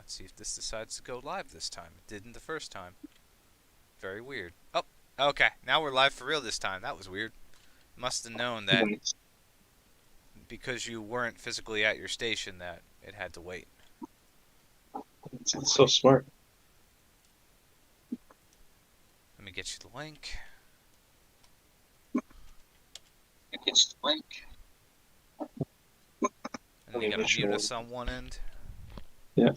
Let's see if this decides to go live this time. It didn't the first time. Very weird. Oh, okay. Now we're live for real this time. That was weird. Must have known that Nice. because you weren't physically at your station that it had to wait. It's so smart. Let me get you the link. It's like, And let then you me gotta make mute sure. us on one end. Yeah,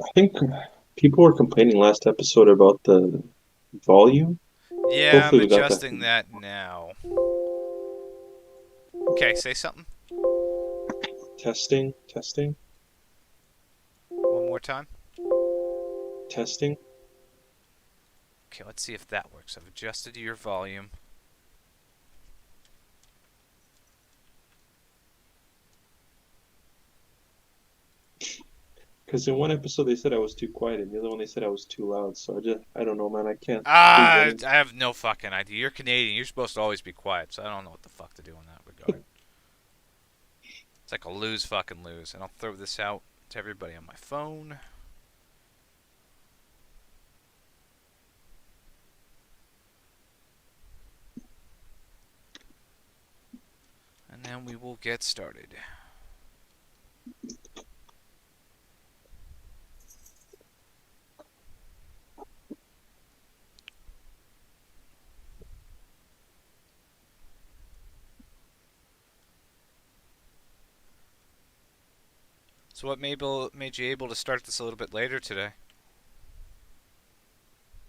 I think people were complaining last episode about the volume. Yeah, I'm Hopefully, we got that. adjusting that now. Okay, say something. Testing, testing, One more time. testing. Okay, let's see if that works. I've adjusted your volume. Because in one episode they said I was too quiet, and the other one they said I was too loud. So I don't know, man. I can't please I anyone. have no fucking idea. You're Canadian. You're supposed to always be quiet, so I don't know what the fuck to do in that regard. It's like a lose fucking lose. And I'll throw this out to everybody on my phone. And then we will get started. So what made you able to start this a little bit later today?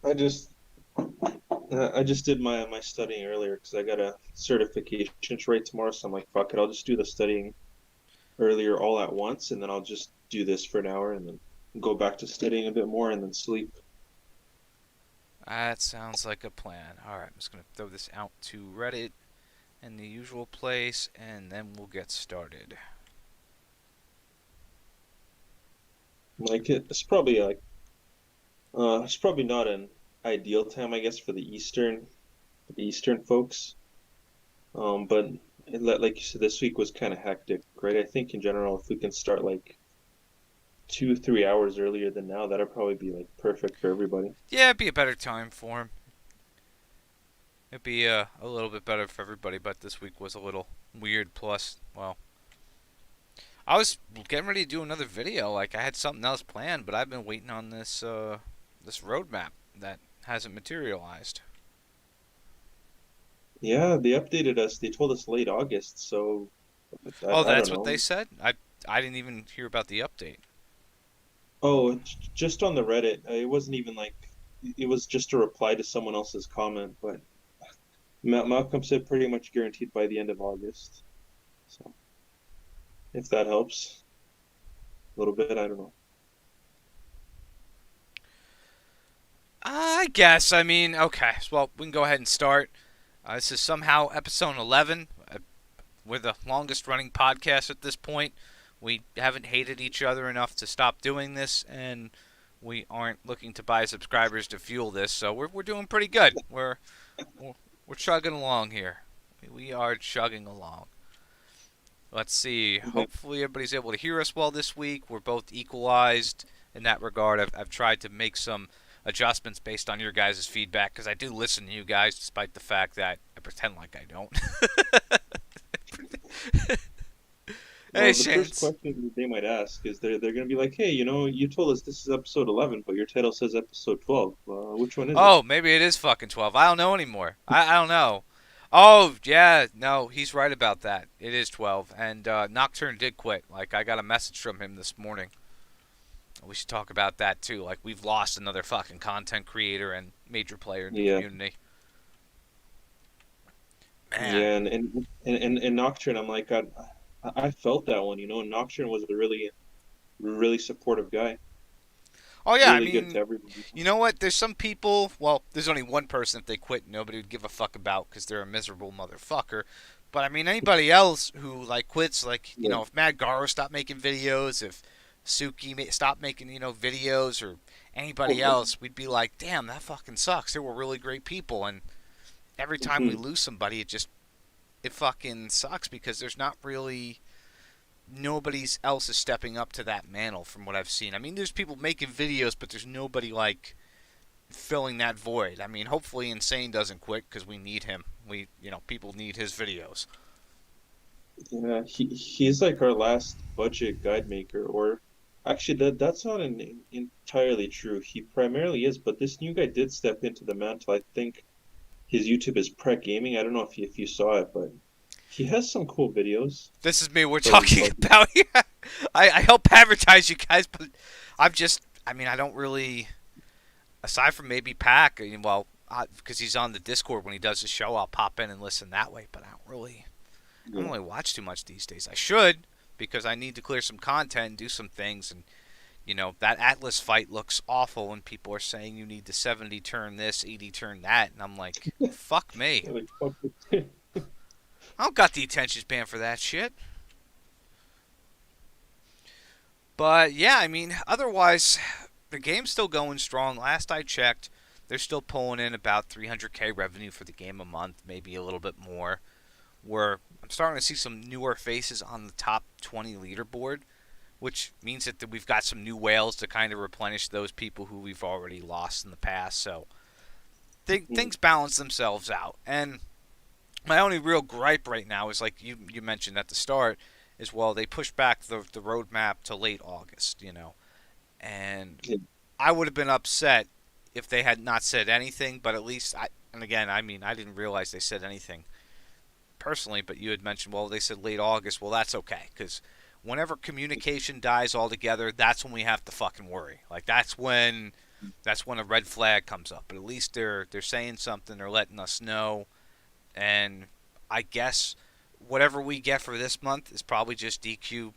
I just, I just did my studying earlier because I got a certification right tomorrow. So I'm like, fuck it, I'll just do the studying earlier all at once, and then I'll just do this for an hour, and then go back to studying a bit more, and then sleep. That sounds like a plan. Alright, I'm just going to throw this out to Reddit in the usual place, and then we'll get started. Like it's probably not an ideal time, I guess, for the Eastern folks. But like you said, this week was kind of hectic, right? I think in general, if we can start like 2, 3 hours earlier than now, that'd probably be like perfect for everybody. Yeah, it'd be a better time for him. It'd be a little bit better for everybody, but this week was a little weird. Plus, well, I was getting ready to do another video. Like I had something else planned, but I've been waiting on this roadmap that hasn't materialized. Yeah, they updated us. They told us late August, so Oh, I don't that's what they know. said. I didn't even hear about the update. Oh, just on the Reddit, it wasn't even like it was just a reply to someone else's comment, but Malcolm said pretty much guaranteed by the end of August. So if that helps a little bit, I don't know. I guess. I mean, okay. Well, we can go ahead and start. This is somehow episode 11. We're the longest running podcast at this point. We haven't hated each other enough to stop doing this, and we aren't looking to buy subscribers to fuel this. So we're doing pretty good. We're, we're chugging along here. We are chugging along. Let's see. Yeah. Hopefully everybody's able to hear us well this week. We're both equalized in that regard. I've tried to make some adjustments based on your guys' feedback because I do listen to you guys despite the fact that I pretend like I don't. Hey, Well, the first Shanes. question that they might ask is they're gonna be like, hey, you told us this is episode 11, but your title says episode 12. Which one is it? Oh, maybe it is fucking 12. I don't know anymore. I don't know. Oh, yeah, no, he's right about that. It is 12. And Nocturne did quit. Like, I got a message from him this morning. We should talk about that too. Like we've lost another fucking content creator and major player in the Yeah, community. Man. yeah, and Nocturne, I'm like, I felt that one. Nocturne was a really supportive guy, Oh yeah, I really good to mean, everybody. you know what? There's some people. Well, there's only one person if they quit, nobody would give a fuck about because they're a miserable motherfucker. But I mean, anybody else who like quits, like Yeah. if Mad Garo stopped making videos, if Suki stopped making videos, or anybody else, we'd be like, damn, that fucking sucks. They were really great people, and every time we Hmm. lose somebody, it just it fucking sucks because there's not really nobody's else is stepping up to that mantle from what I've seen. I mean, there's people making videos, but there's nobody like filling that void. I mean, hopefully Insane doesn't quit because we need him. People need his videos. Yeah, he's like our last budget guide maker, or actually that's not entirely true. He primarily is, but this new guy did step into the mantle. I think his YouTube is Prep Gaming. I don't know if you saw it, but he has some cool videos This is me we're for talking about. I help advertise you guys, but I mean, I don't really, aside from maybe Pack, well, because he's on the Discord when he does his show, I'll pop in and listen that way, but I don't yeah. really watch too much these days. I should, because I need to clear some content and do some things, and that Atlas fight looks awful and people are saying you need to 70 turn this, 80 turn that, and I'm like, fuck me. Like, fuck I don't got the attention span for that shit. But yeah, I mean, otherwise, the game's still going strong. Last I checked, they're still pulling in about 300K revenue for the game a month, maybe a little bit more. Where I'm starting to see some newer faces on the top 20 leaderboard, which means that we've got some new whales to kind of replenish those people who we've already lost in the past. So things balance themselves out. And my only real gripe right now is like you mentioned at the start, is well they pushed back the roadmap to late August, and yeah. I would have been upset if they had not said anything. But at least and again, I mean, I didn't realize they said anything personally, but you had mentioned, well, they said late August. Well, that's okay, because whenever communication dies altogether, that's when we have to fucking worry. Like that's when a red flag comes up. But at least they're saying something, they're letting us know, and I guess whatever we get for this month is probably just DQ2,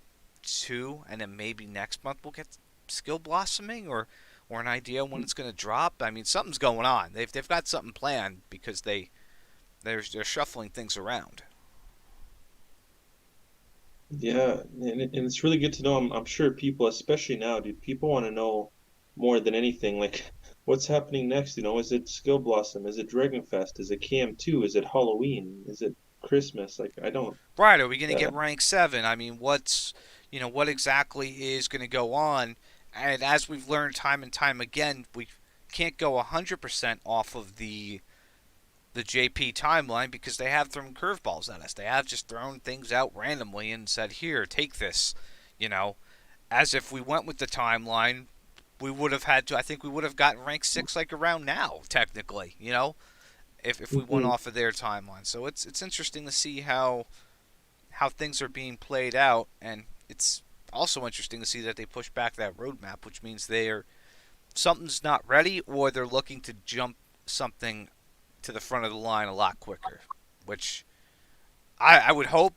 and then maybe next month we'll get skill blossoming or an idea when it's going to drop. I mean, something's going on. They've got something planned because they're shuffling things around. Yeah, and it's really good to know. I'm sure people, especially now, dude, people want to know more than anything. Like, what's happening next? Is it Skill Blossom? Is it Dragonfest? Is it KM2? Is it Halloween? Is it Christmas? Like, I don't. Right? Are we going to Uh, get rank 7? I mean, what exactly is going to go on? And as we've learned time and time again, we can't go 100% off of the JP timeline because they have thrown curveballs at us. They have just thrown things out randomly and said, "Here, take this." You know, as if we went with the timeline, we would have had to. I think we would have gotten rank 6 like around now, technically. If we went mhm. off of their timeline. So it's interesting to see how things are being played out, and it's also interesting to see that they push back that roadmap, which means something's not ready or they're looking to jump something to the front of the line a lot quicker. Which I would hope.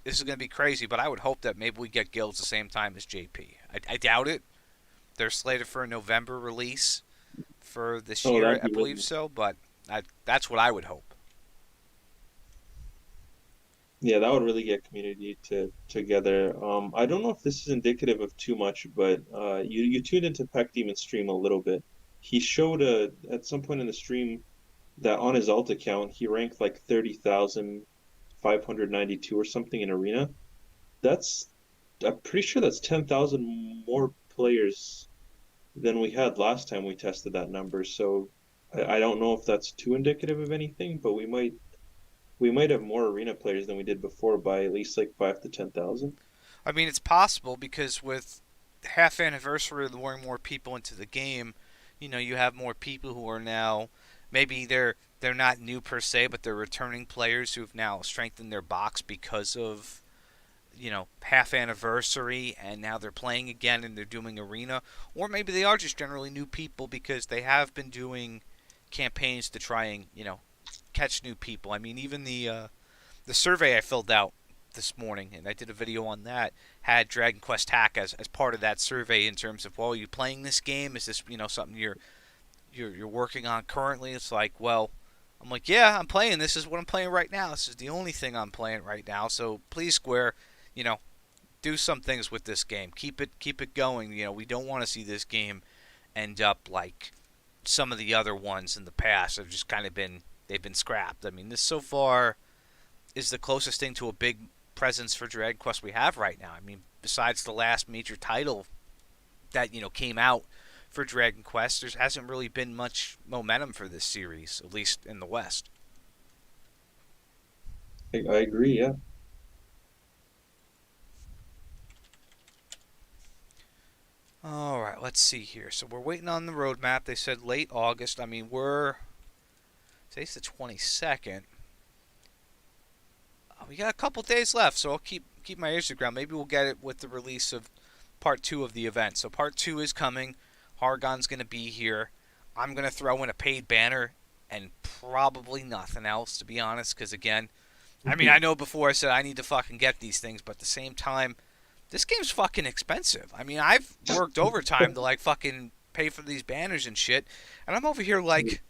This is going to be crazy, but I would hope that maybe we get guilds the same time as JP. I doubt it. They're slated for a November release for this Oh, year, that'd I be believe really. so. But that's what I would hope. Yeah, that would really get community together. I don't know if this is indicative of too much, but you tuned into Pac Demon's stream a little bit. He showed at some point in the stream that on his alt account he ranked like 30,592 or something in arena. That's I'm pretty sure that's 10,000 more players than we had last time we tested that number. So I don't know if that's too indicative of anything, but we might have more arena players than we did before by at least like 5 to 10,000. I mean, it's possible because with half anniversary luring more people into the game, you have more people who are now maybe they're not new per se, but they're returning players who've now strengthened their box because of half anniversary, and now they're playing again and they're doing arena, or maybe they are just generally new people because they have been doing campaigns to try and catch new people. I mean, even the survey I filled out this morning, and I did a video on that, had Dragon Quest Hack as part of that survey in terms of, well, are you playing this game? Is this something you're working on currently? It's like, well, I'm like, yeah, I'm playing. This is what I'm playing right now. This is the only thing I'm playing right now. So please, Square, you know, do some things with this game. Keep it going. We don't want to see this game end up like some of the other ones in the past have just kind of been they've been scrapped. I mean, this so far is the closest thing to a big presence for Dragon Quest we have right now. I mean, besides the last major title that came out for Dragon Quest, there hasn't really been much momentum for this series, at least in the West. I agree. Yeah. All right, let's see here. So we're waiting on the roadmap. They said late August. I mean, today's the 22nd. We got a couple days left, so I'll keep my ears to the ground. Maybe we'll get it with the release of part two of the event. So part two is coming. Hargon's going to be here. I'm going to throw in a paid banner and probably nothing else, to be honest, because again, I mean, I know before I said I need to fucking get these things, but at the same time, this game's fucking expensive. I mean, I've worked overtime to like fucking pay for these banners and shit, and I'm over here like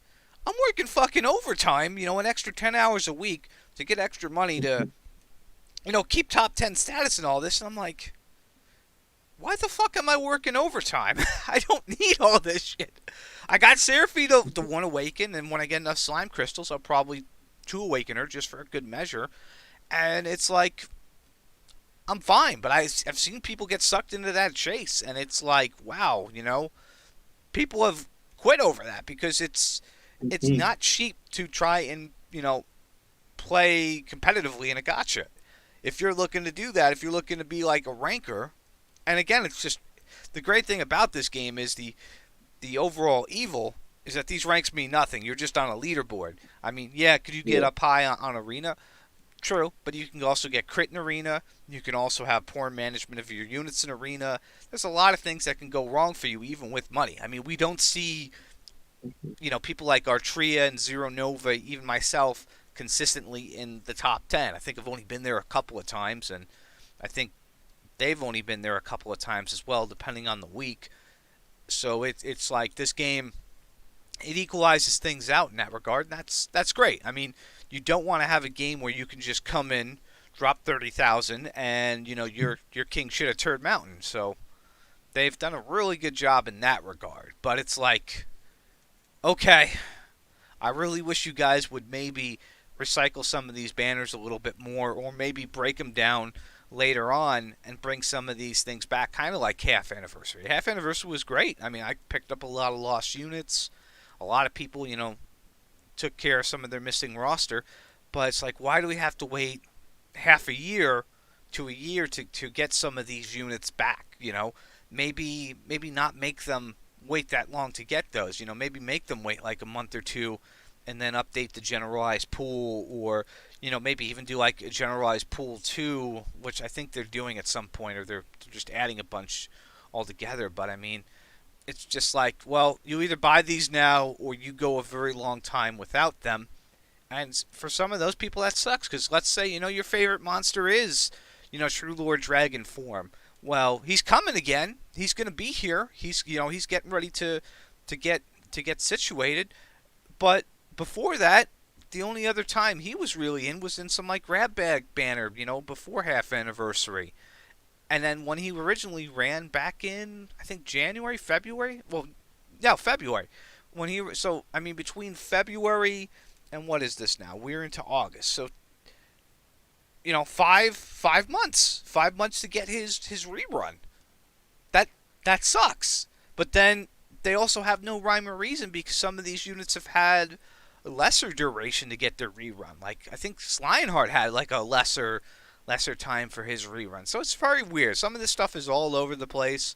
I'm working fucking overtime, an extra 10 hours a week to get extra money to, keep top 10 status and all this, and I'm like, why the fuck am I working overtime? I don't need all this shit. I got Seraphine to one awaken, and when I get enough slime crystals, I'll probably two awaken her just for a good measure. And it's like, I'm fine, but I've seen people get sucked into that chase, and it's like, wow, people have quit over that because it's Mhm. not cheap to try and play competitively in a gotcha. If you're looking to do that, if you're looking to be like a ranker, and again, it's just the great thing about this game is the overall evil is that these ranks mean nothing. You're just on a leaderboard. I mean, yeah, could you get Yeah. up high on arena? True, but you can also get crit in arena. You can also have poor management of your units in arena. There's a lot of things that can go wrong for you, even with money. I mean, we don't see, people like Artria and Zero Nova, even myself, consistently in the top 10. I think I've only been there a couple of times, and I think they've only been there a couple of times as well, depending on the week. So it's like this game, it equalizes things out in that regard, and that's great. I mean, you don't want to have a game where you can just come in, drop 30,000, and your king shit at Turd Mountain. So they've done a really good job in that regard. But it's like, okay, I really wish you guys would maybe recycle some of these banners a little bit more, or maybe break them down later on and bring some of these things back, kind of like Half Anniversary. Half Anniversary was great. I mean, I picked up a lot of lost units. A lot of people, took care of some of their missing roster. But it's like, why do we have to wait half a year to a year to get some of these units back? Maybe not make them wait that long to get those. Maybe make them wait like a month or two, and then update the generalized pool, or maybe even do like a generalized pool 2, which I think they're doing at some point, or they're just adding a bunch altogether. But I mean, it's just like, well, you either buy these now or you go a very long time without them. And for some of those people, that sucks because let's say your favorite monster is True Lord Dragon form. Well, he's coming again. He's going to be here. He's getting ready to get situated. But before that, the only other time he was really in was in some like grab bag banner, before half anniversary. And then when he originally ran back in, I think January, February. Well, yeah, February. So I mean, between February and what is this now? We're into August. So 5 months, 5 months to get his rerun. That that sucks. But then they also have no rhyme or reason because some of these units have had a lesser duration to get their rerun. Like I think Lionheart had like a lesser time for his rerun. So it's very weird. Some of this stuff is all over the place.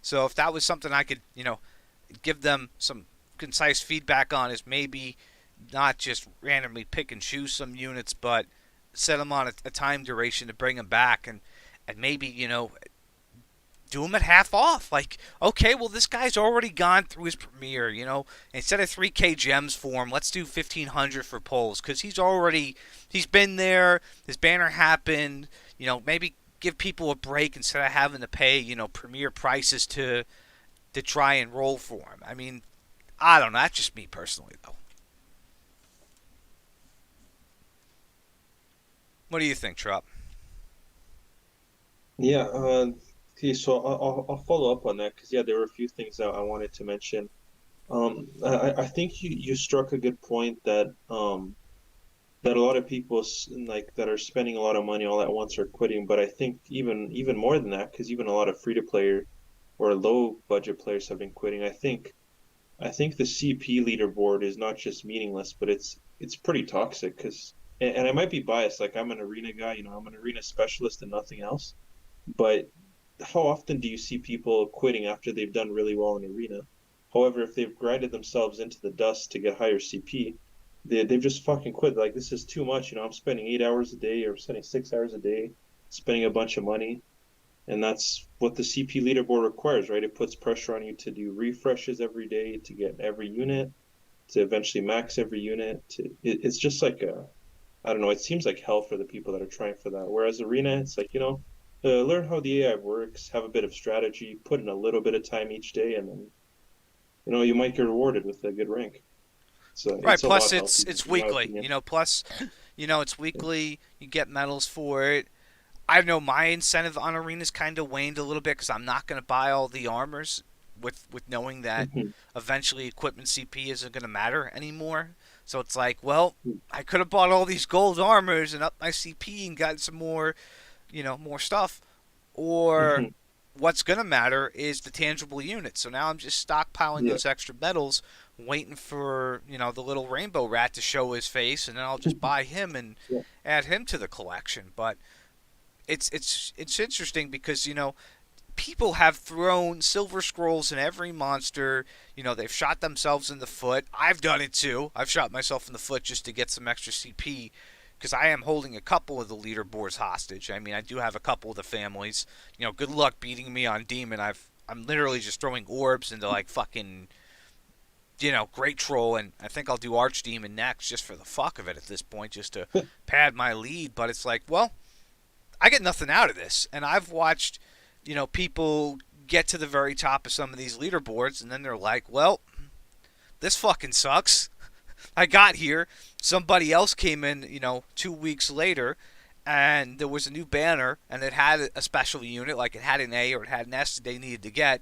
So if that was something I could, give them some concise feedback on, is maybe not just randomly pick and choose some units, but set them on a time duration to bring them back, and maybe do them at half off. Like, okay, well this guy's already gone through his premiere. Instead of 3K gems for him, let's do 1,500 for polls because he's been there. His banner happened. Maybe give people a break instead of having to pay premiere prices to try and roll for him. I mean, I don't know. That's just me personally, though. What do you think, Trop? Yeah. Okay, so I'll follow up on that because yeah, there were a few things that I wanted to mention. I think you struck a good point that that a lot of people like that are spending a lot of money all at once are quitting. But I think even more than that, because even a lot of free to player or low budget players have been quitting. I think the CP leaderboard is not just meaningless, but it's pretty toxic. And I might be biased, like I'm an arena guy, I'm an arena specialist and nothing else. But how often do you see people quitting after they've done really well in arena? However, if they've grinded themselves into the dust to get higher CP, they've just fucking quit. Like, this is too much. I'm spending 8 hours a day or spending 6 hours a day, spending a bunch of money. And that's what the CP leaderboard requires, right? It puts pressure on you to do refreshes every day, to get every unit, to eventually max every unit. It's just like I don't know, it seems like hell for the people that are trying for that. Whereas Arena, it's like, learn how the AI works, have a bit of strategy, put in a little bit of time each day, and then, you might get rewarded with a good rank. So Right. it's a lot Plus, it's healthier, it's in my weekly. opinion. It's weekly. You get medals for it. I know my incentive on arenas kind of waned a little bit because I'm not going to buy all the armors with knowing that Hmm. eventually equipment CP isn't going to matter anymore. So it's like, well, I could have bought all these gold armors and up my CP and got some more, more stuff. Or Hmm. what's going to matter is the tangible units. So now I'm just stockpiling Yeah. those extra medals, waiting for, the little rainbow rat to show his face, and then I'll just buy him and Yeah. add him to the collection. But it's interesting because people have thrown silver scrolls in every monster. They've shot themselves in the foot. I've done it too. I've shot myself in the foot just to get some extra CP because I am holding a couple of the leaderboards hostage. I mean, I do have a couple of the families. Good luck beating me on demon. I'm literally just throwing orbs into like fucking great troll, and I think I'll do archdemon next just for the fuck of it at this point, just to pad my lead. But it's like, well, I get nothing out of this. And I've watched, people get to the very top of some of these leaderboards, and then they're like, well, this fucking sucks. I got here. Somebody else came in, 2 weeks later, and there was a new banner, and it had a special unit, like it had an A or it had an S that they needed to get.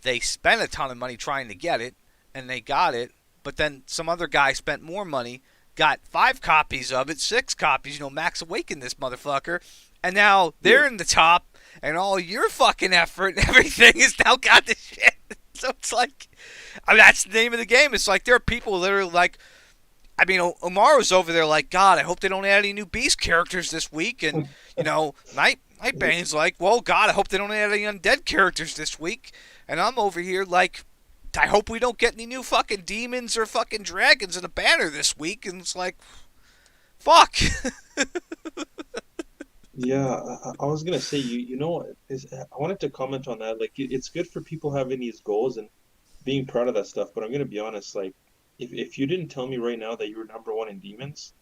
They spent a ton of money trying to get it, and they got it. But then some other guy spent more money, got 5 copies of it, 6 copies, Max Awaken this motherfucker, and now Yeah. they're in the top, and all your fucking effort and everything is now got this shit. So it's like, I mean, that's the name of the game. It's like there are people that are like, I mean, Omaru's over there like, God, I hope they don't add any new Beast characters this week. And, Nightbane's like, well, God, I hope they don't add any undead characters this week. And I'm over here like, I hope we don't get any new fucking demons or fucking dragons in a banner this week. And it's like, fuck. Yeah, I was gonna say, I wanted to comment on that. Like, it's good for people having these goals and being proud of that stuff. But I'm gonna be honest, like, if you didn't tell me right now that you were number one in demons,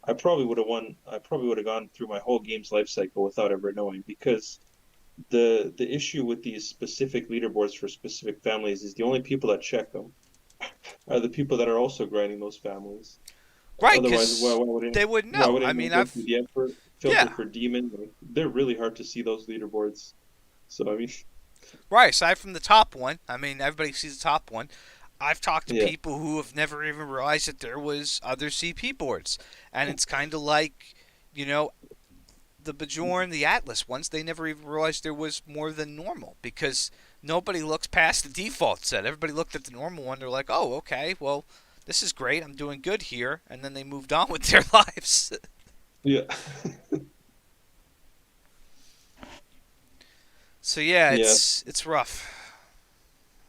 I probably would have won. I probably would have gone through my whole game's life cycle without ever knowing, because the issue with these specific leaderboards for specific families is the only people that check them are the people that are also grinding those families. Right, Otherwise, why, because why would they would why know. would I anyone mean, go through the effort, filter yeah. for demon? Like, they're really hard to see, those leaderboards. So I mean, Right, aside from the top one, I mean, everybody sees the top one. I've talked to yeah, people who have never even realized that there was other CP boards, and it's kind of like, you know, the Bajorn, the Atlas ones. They never even realized there was more than normal because nobody looks past the default set. Everybody looked at the normal one. They're like, oh, okay, well, this is great. I'm doing good here, and then they moved on with their lives. yeah, So yeah, yeah. it's rough.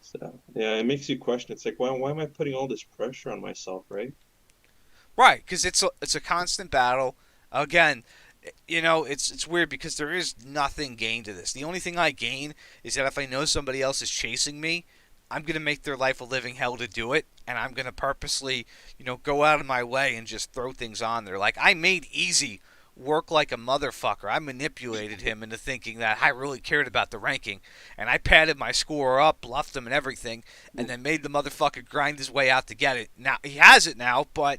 So, yeah, it makes you question. It's like, why am I putting all this pressure on myself, right? Right, because it's a constant battle. Again, it's weird because there is nothing gained to this. The only thing I gain is that if I know somebody else is chasing me, I'm gonna make their life a living hell to do it, and I'm gonna purposely, go out of my way and just throw things on there. Like I made easy work like a motherfucker. I manipulated him into thinking that I really cared about the ranking, and I padded my score up, bluffed him, and everything, and then made the motherfucker grind his way out to get it. Now he has it now, but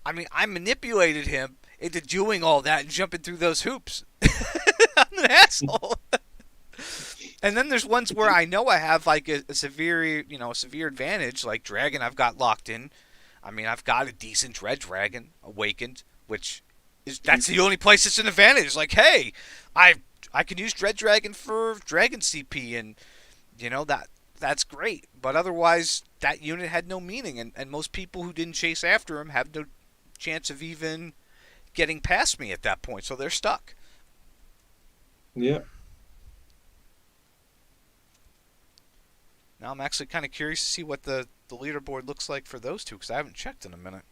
I mean, I manipulated him into doing all that and jumping through those hoops. I'm an asshole. And then there's ones where I know I have like a severe, a severe advantage. Like Dragon, I've got locked in. I mean, I've got a decent Dread Dragon awakened which that's the only place it's an advantage. Like, hey, I I can use Dread Dragon for Dragon CP, and that's great. But otherwise, that unit had no meaning, and most people who didn't chase after him have no chance of even getting past me at that point, so they're stuck. Yeah, Now I'm actually kind of curious to see what the leaderboard looks like for those two because I haven't checked in a minute.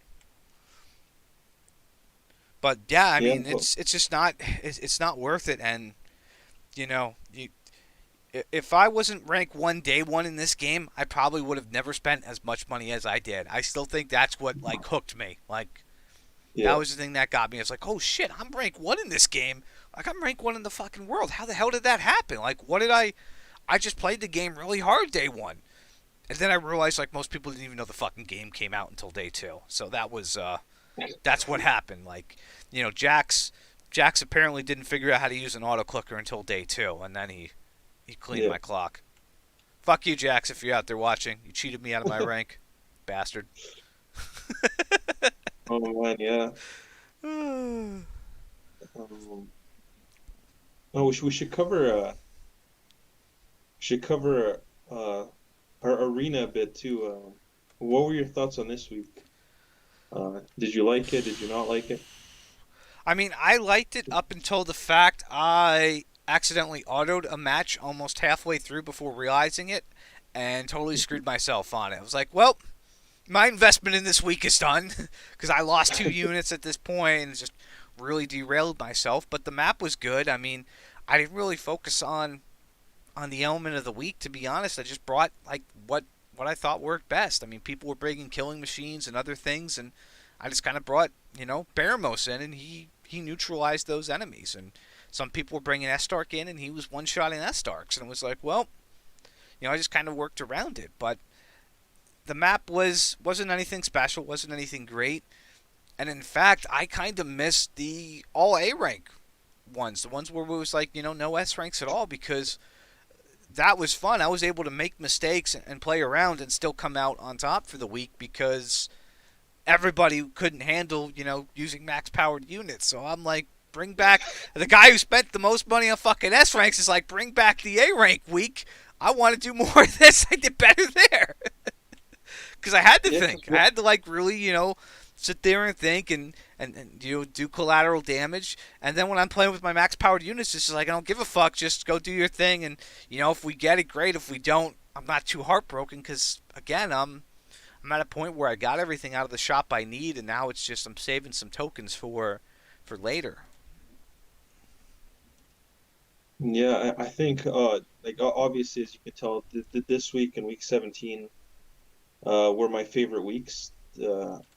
But yeah, I yeah, mean it's just not it's not worth it. And you if I wasn't ranked one day one in this game, I probably would have never spent as much money as I did. I still think that's what like hooked me. Like that yeah. was the thing that got me. It's like, oh shit, I'm ranked one in this game. Like I'm ranked one in the fucking world. How the hell did that happen? Like what did I just played the game really hard day one. And then I realized like most people didn't even know the fucking game came out until day two. So that's what happened. Like, Jax apparently didn't figure out how to use an auto clicker until day two, and then he cleaned Yeah. my clock. Fuck you, Jax, if you're out there watching. You cheated me out of my rank, bastard. Oh man, yeah. Hmm. Um, oh, we should cover our arena a bit too. What were your thoughts on this week? Did you like it? Did you not like it? I mean, I liked it up until the fact I accidentally autoed a match almost halfway through before realizing it, and totally screwed myself on it. I was like, well, my investment in this week is done because I lost 2 units at this point and just really derailed myself. But the map was good. I mean, I didn't really focus on the element of the week, to be honest. I just brought like what I thought worked best. I mean, people were bringing killing machines and other things, and I just kind of brought Baramos in, and he neutralized those enemies. And some people were bringing S-Stark in, and he was one-shotting S-Starks, and it was like, well, I just kind of worked around it. But the map wasn't anything special, wasn't anything great, and in fact, I kind of missed the all A rank ones, the ones where it was like no S ranks at all, because that was fun. I was able to make mistakes and play around and still come out on top for the week because everybody couldn't handle, using max powered units. So I'm like, bring back the guy who spent the most money on fucking S ranks is like, bring back the A rank week. I want to do more of this. I did better there because I had to Yeah, think. I had to like really, sit there and think and do collateral damage. And then when I'm playing with my max powered units, it's just like I don't give a fuck. Just go do your thing. And if we get it, great. If we don't, I'm not too heartbroken because again, I'm at a point where I got everything out of the shop I need, and now it's just I'm saving some tokens for later. yeah. I think like obviously as you can tell, this week and week 17 were my favorite weeks.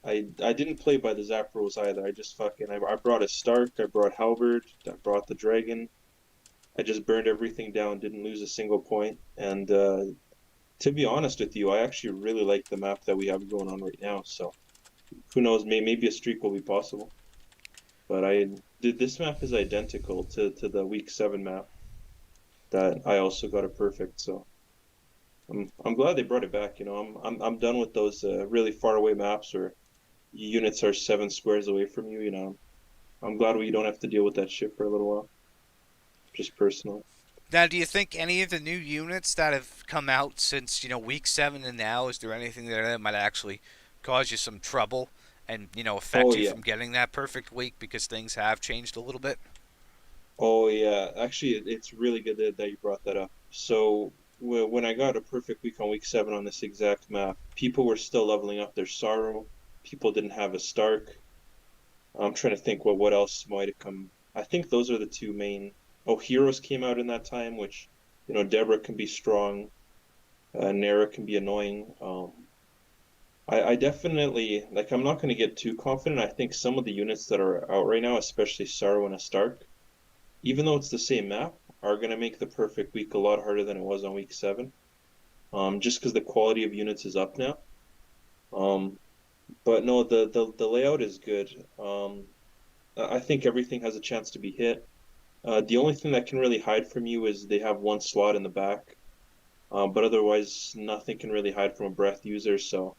I didn't play by the Zapros either. I just fucking I brought a Stark, I brought Halberd, I brought the Dragon. I just burned everything down, didn't lose a single point. And to be honest with you, I actually really like the map that we have going on right now. So who knows, maybe a streak will be possible. But this map is identical to the week 7 map that I also got a perfect. So I'm glad they brought it back. I'm done with those really far away maps where units are 7 squares away from you. I'm glad we don't have to deal with that shit for a little while. Just personal. Now, do you think any of the new units that have come out since week 7 and now, is there anything there that might actually cause you some trouble and affect Oh you yeah. from getting that perfect week because things have changed a little bit? Oh yeah. Actually, it's really good that you brought that up. So when I got a perfect week on week 7 on this exact map, people were still leveling up their Sorrow. People didn't have a Stark. I'm trying to think what else might have come. I think those are the two main. Oh, Heroes came out in that time, which Deborah can be strong, Nara can be annoying. I definitely like. I'm not going to get too confident. I think some of the units that are out right now, especially Sorrow and a Stark, even though it's the same map, are going to make the perfect week a lot harder than it was on week 7. Just because the quality of units is up now. Um, but no, the layout is good. I think everything has a chance to be hit. The only thing that can really hide from you is they have one slot in the back, but otherwise nothing can really hide from a breath user. So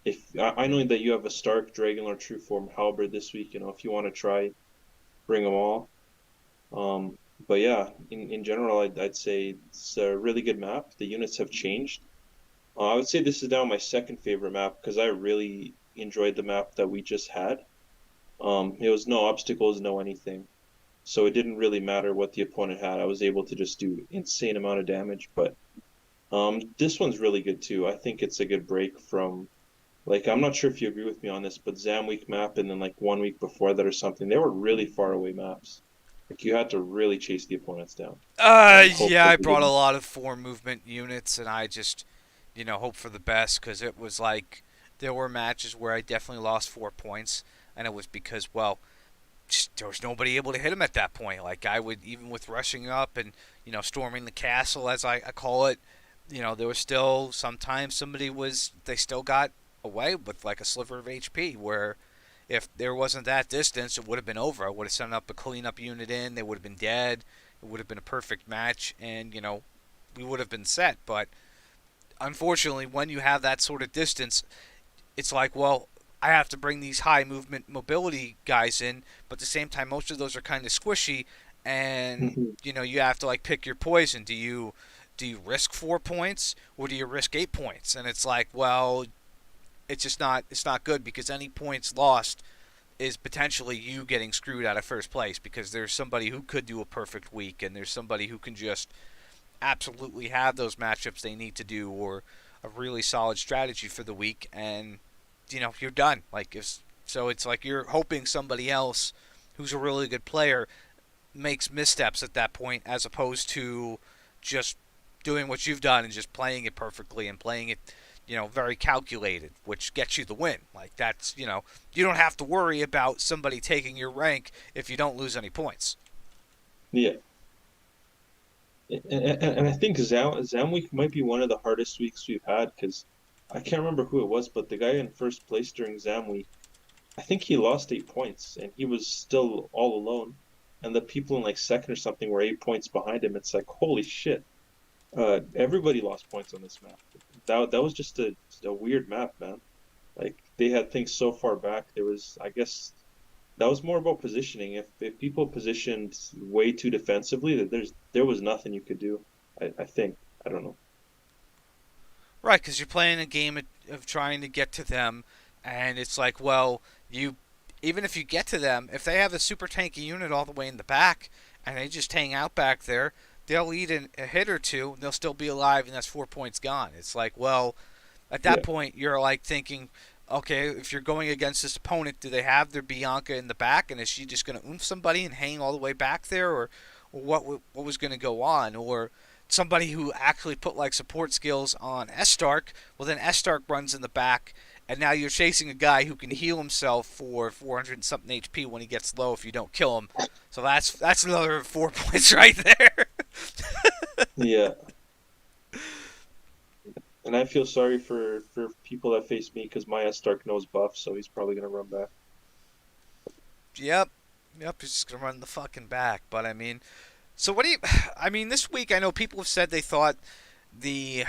if I know that you have a Stark, Dragonlord, Trueform, Halberd this week, if you want to try, bring them all. Um, but yeah, in general, I'd say it's a really good map. The units have changed. I would say this is now my second favorite map because I really enjoyed the map that we just had. It was no obstacles, no anything. So it didn't really matter what the opponent had. I was able to just do insane amount of damage. But this one's really good too. I think it's a good break from like I'm not sure if you agree with me on this, but Zamweek map and then like 1 week before that or something, they were really far away maps. Like you had to really chase the opponents down and hope Yeah, that I they brought a didn't. lot of four movement units, and I just, hope for the best because it was like there were matches where I definitely lost 4 points, and it was because, well, just, there was nobody able to hit him at that point. Like I would, even with rushing up and storming the castle, as I call it, there was still sometimes they still got away with like a sliver of HP where if there wasn't that distance, it would have been over. I would have sent up a cleanup unit in. They would have been dead. It would have been a perfect match, and we would have been set. But unfortunately, when you have that sort of distance, it's like, well, I have to bring these high movement mobility guys in, but at the same time, most of those are kind of squishy, and Mhm. you have to like pick your poison. Do you risk 4 points or do you risk 8 points? And it's like, well, it's not good because any points lost is potentially you getting screwed out of first place because there's somebody who could do a perfect week and there's somebody who can just absolutely have those matchups they need to do or a really solid strategy for the week and you're done. So it's like you're hoping somebody else who's a really good player makes missteps at that point as opposed to just doing what you've done and just playing it perfectly and playing it very calculated, which gets you the win. Like that's you don't have to worry about somebody taking your rank if you don't lose any points. Yeah, and I think Zam week might be one of the hardest weeks we've had because I can't remember who it was, but the guy in first place during Zam week, I think he lost 8 points and he was still all alone, and the people in like second or something were 8 points behind him. It's like holy shit. Everybody lost points on this map. That was just a weird map, man. Like they had things so far back. There was, I guess, that was more about positioning. If people positioned way too defensively, that there was nothing you could do. I think. I don't know. Right, because you're playing a game of trying to get to them, and it's like, well, you even if you get to them, if they have a super tanky unit all the way in the back and they just hang out back there, they'll eat a hit or two, and they'll still be alive, and that's 4 points gone. It's like, well, at that Yeah. point, you're like thinking, okay, if you're going against this opponent, do they have their Bianca in the back, and is she just going to oomph somebody and hang all the way back there, or what was going to go on, or somebody who actually put like support skills on S Stark? Well, then S Stark runs in the back, and now you're chasing a guy who can heal himself for 400 and something HP when he gets low if you don't kill him. So that's another 4 points right there. Yeah. And I feel sorry for people that face me because my Stark knows buff, so he's probably gonna run back. Yep. Yep, he's just gonna run the fucking back. But I mean, so what do you? I mean, this week I know people have said they thought the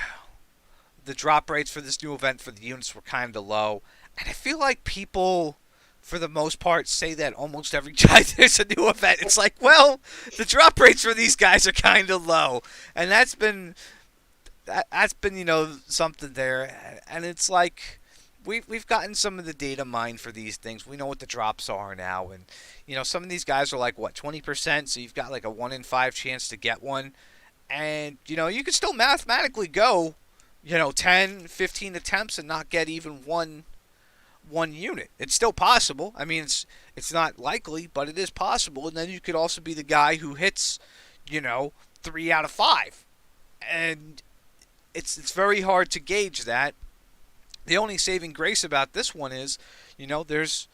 the drop rates for this new event for the units were kind of low, and I feel like people, for the most part, say that almost every time there's a new event. It's like, well, the drop rates for these guys are kind of low, and that's been something there, and it's like. We've gotten some of the data mined for these things. We know what the drops are now, and some of these guys are like what 20%, so you've got like a 1 in 5 chance to get one, and you could still mathematically go 10 15 attempts and not get even one unit. It's still possible. I mean, it's not likely, but it is possible. And then you could also be the guy who hits 3 out of 5, and it's very hard to gauge that. The only saving grace about this one is there's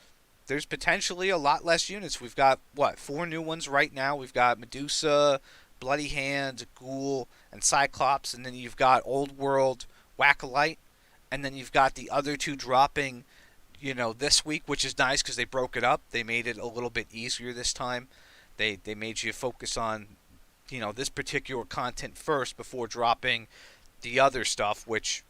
potentially a lot less units. We've got what 4 new ones right now. We've got Medusa, Bloody Hand, Ghoul, and Cyclops, and then you've got Old World, Wackolite, and then you've got the other two dropping, this week, which is nice because they broke it up. They made it a little bit easier this time. They made you focus on this particular content first before dropping the other stuff, which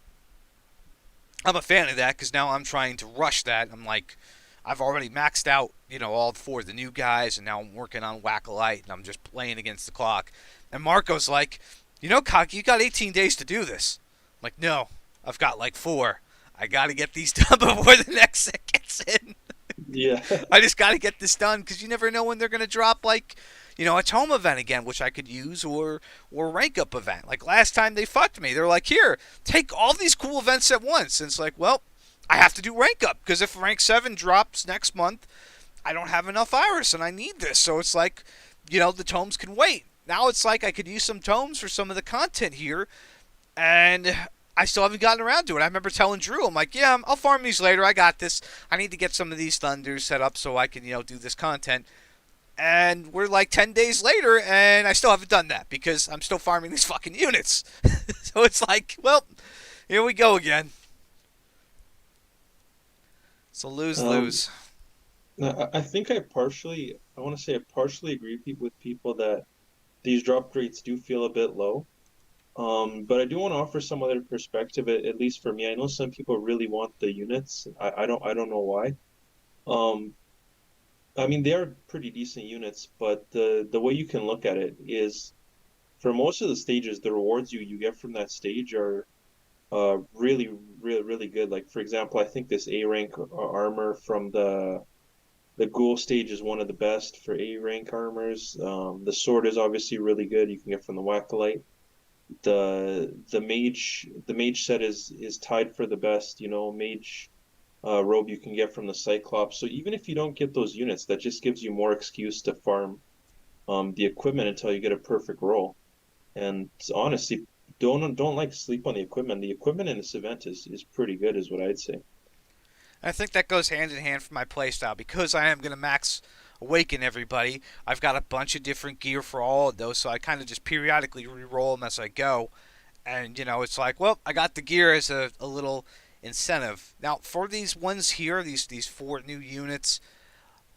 I'm a fan of that because now I'm trying to rush that. I'm like, I've already maxed out, all four of the new guys, and now I'm working on Whack-A-Lite, and I'm just playing against the clock. And Marco's like, Cocky, you got 18 days to do this. I'm like, no, I've got like 4. I got to get these done before the next set gets in. Yeah. I just got to get this done because you never know when they're going to drop like, a tome event again, which I could use, or rank up event. Like last time they fucked me. They're like, here, take all these cool events at once. And it's like, well, I have to do rank up because if rank 7 drops next month, I don't have enough iris and I need this. So it's like, the tomes can wait. Now it's like I could use some tomes for some of the content here, and I still haven't gotten around to it. I remember telling Drew, I'm like, yeah, I'll farm these later. I got this. I need to get some of these thunders set up so I can, do this content. And we're like 10 days later, and I still haven't done that because I'm still farming these fucking units. So it's like, well, here we go again. So lose, Um, lose. I think I want to say I partially agree with people that these drop rates do feel a bit low. But I do want to offer some other perspective, at least for me. I know some people really want the units. I don't know why. Um, I mean, they're pretty decent units, but the way you can look at it is for most of the stages, the rewards you get from that stage are really, really, really good. Like for example, I think this A rank armor from the ghoul stage is one of the best for A rank armors. The sword is obviously really good. You can get from the Whack-A-Lite. The mage set is tied for the best. Mage robe you can get from the Cyclops. So even if you don't get those units, that just gives you more excuse to farm the equipment until you get a perfect roll. And honestly, don't like sleep on the equipment. The equipment in this event is pretty good, is what I'd say. I think that goes hand in hand for my playstyle because I am going to max awaken everybody. I've got a bunch of different gear for all of those, so I kind of just periodically re-roll them as I go. And, it's like, well, I got the gear as a little incentive. Now, for these ones here, these 4 new units,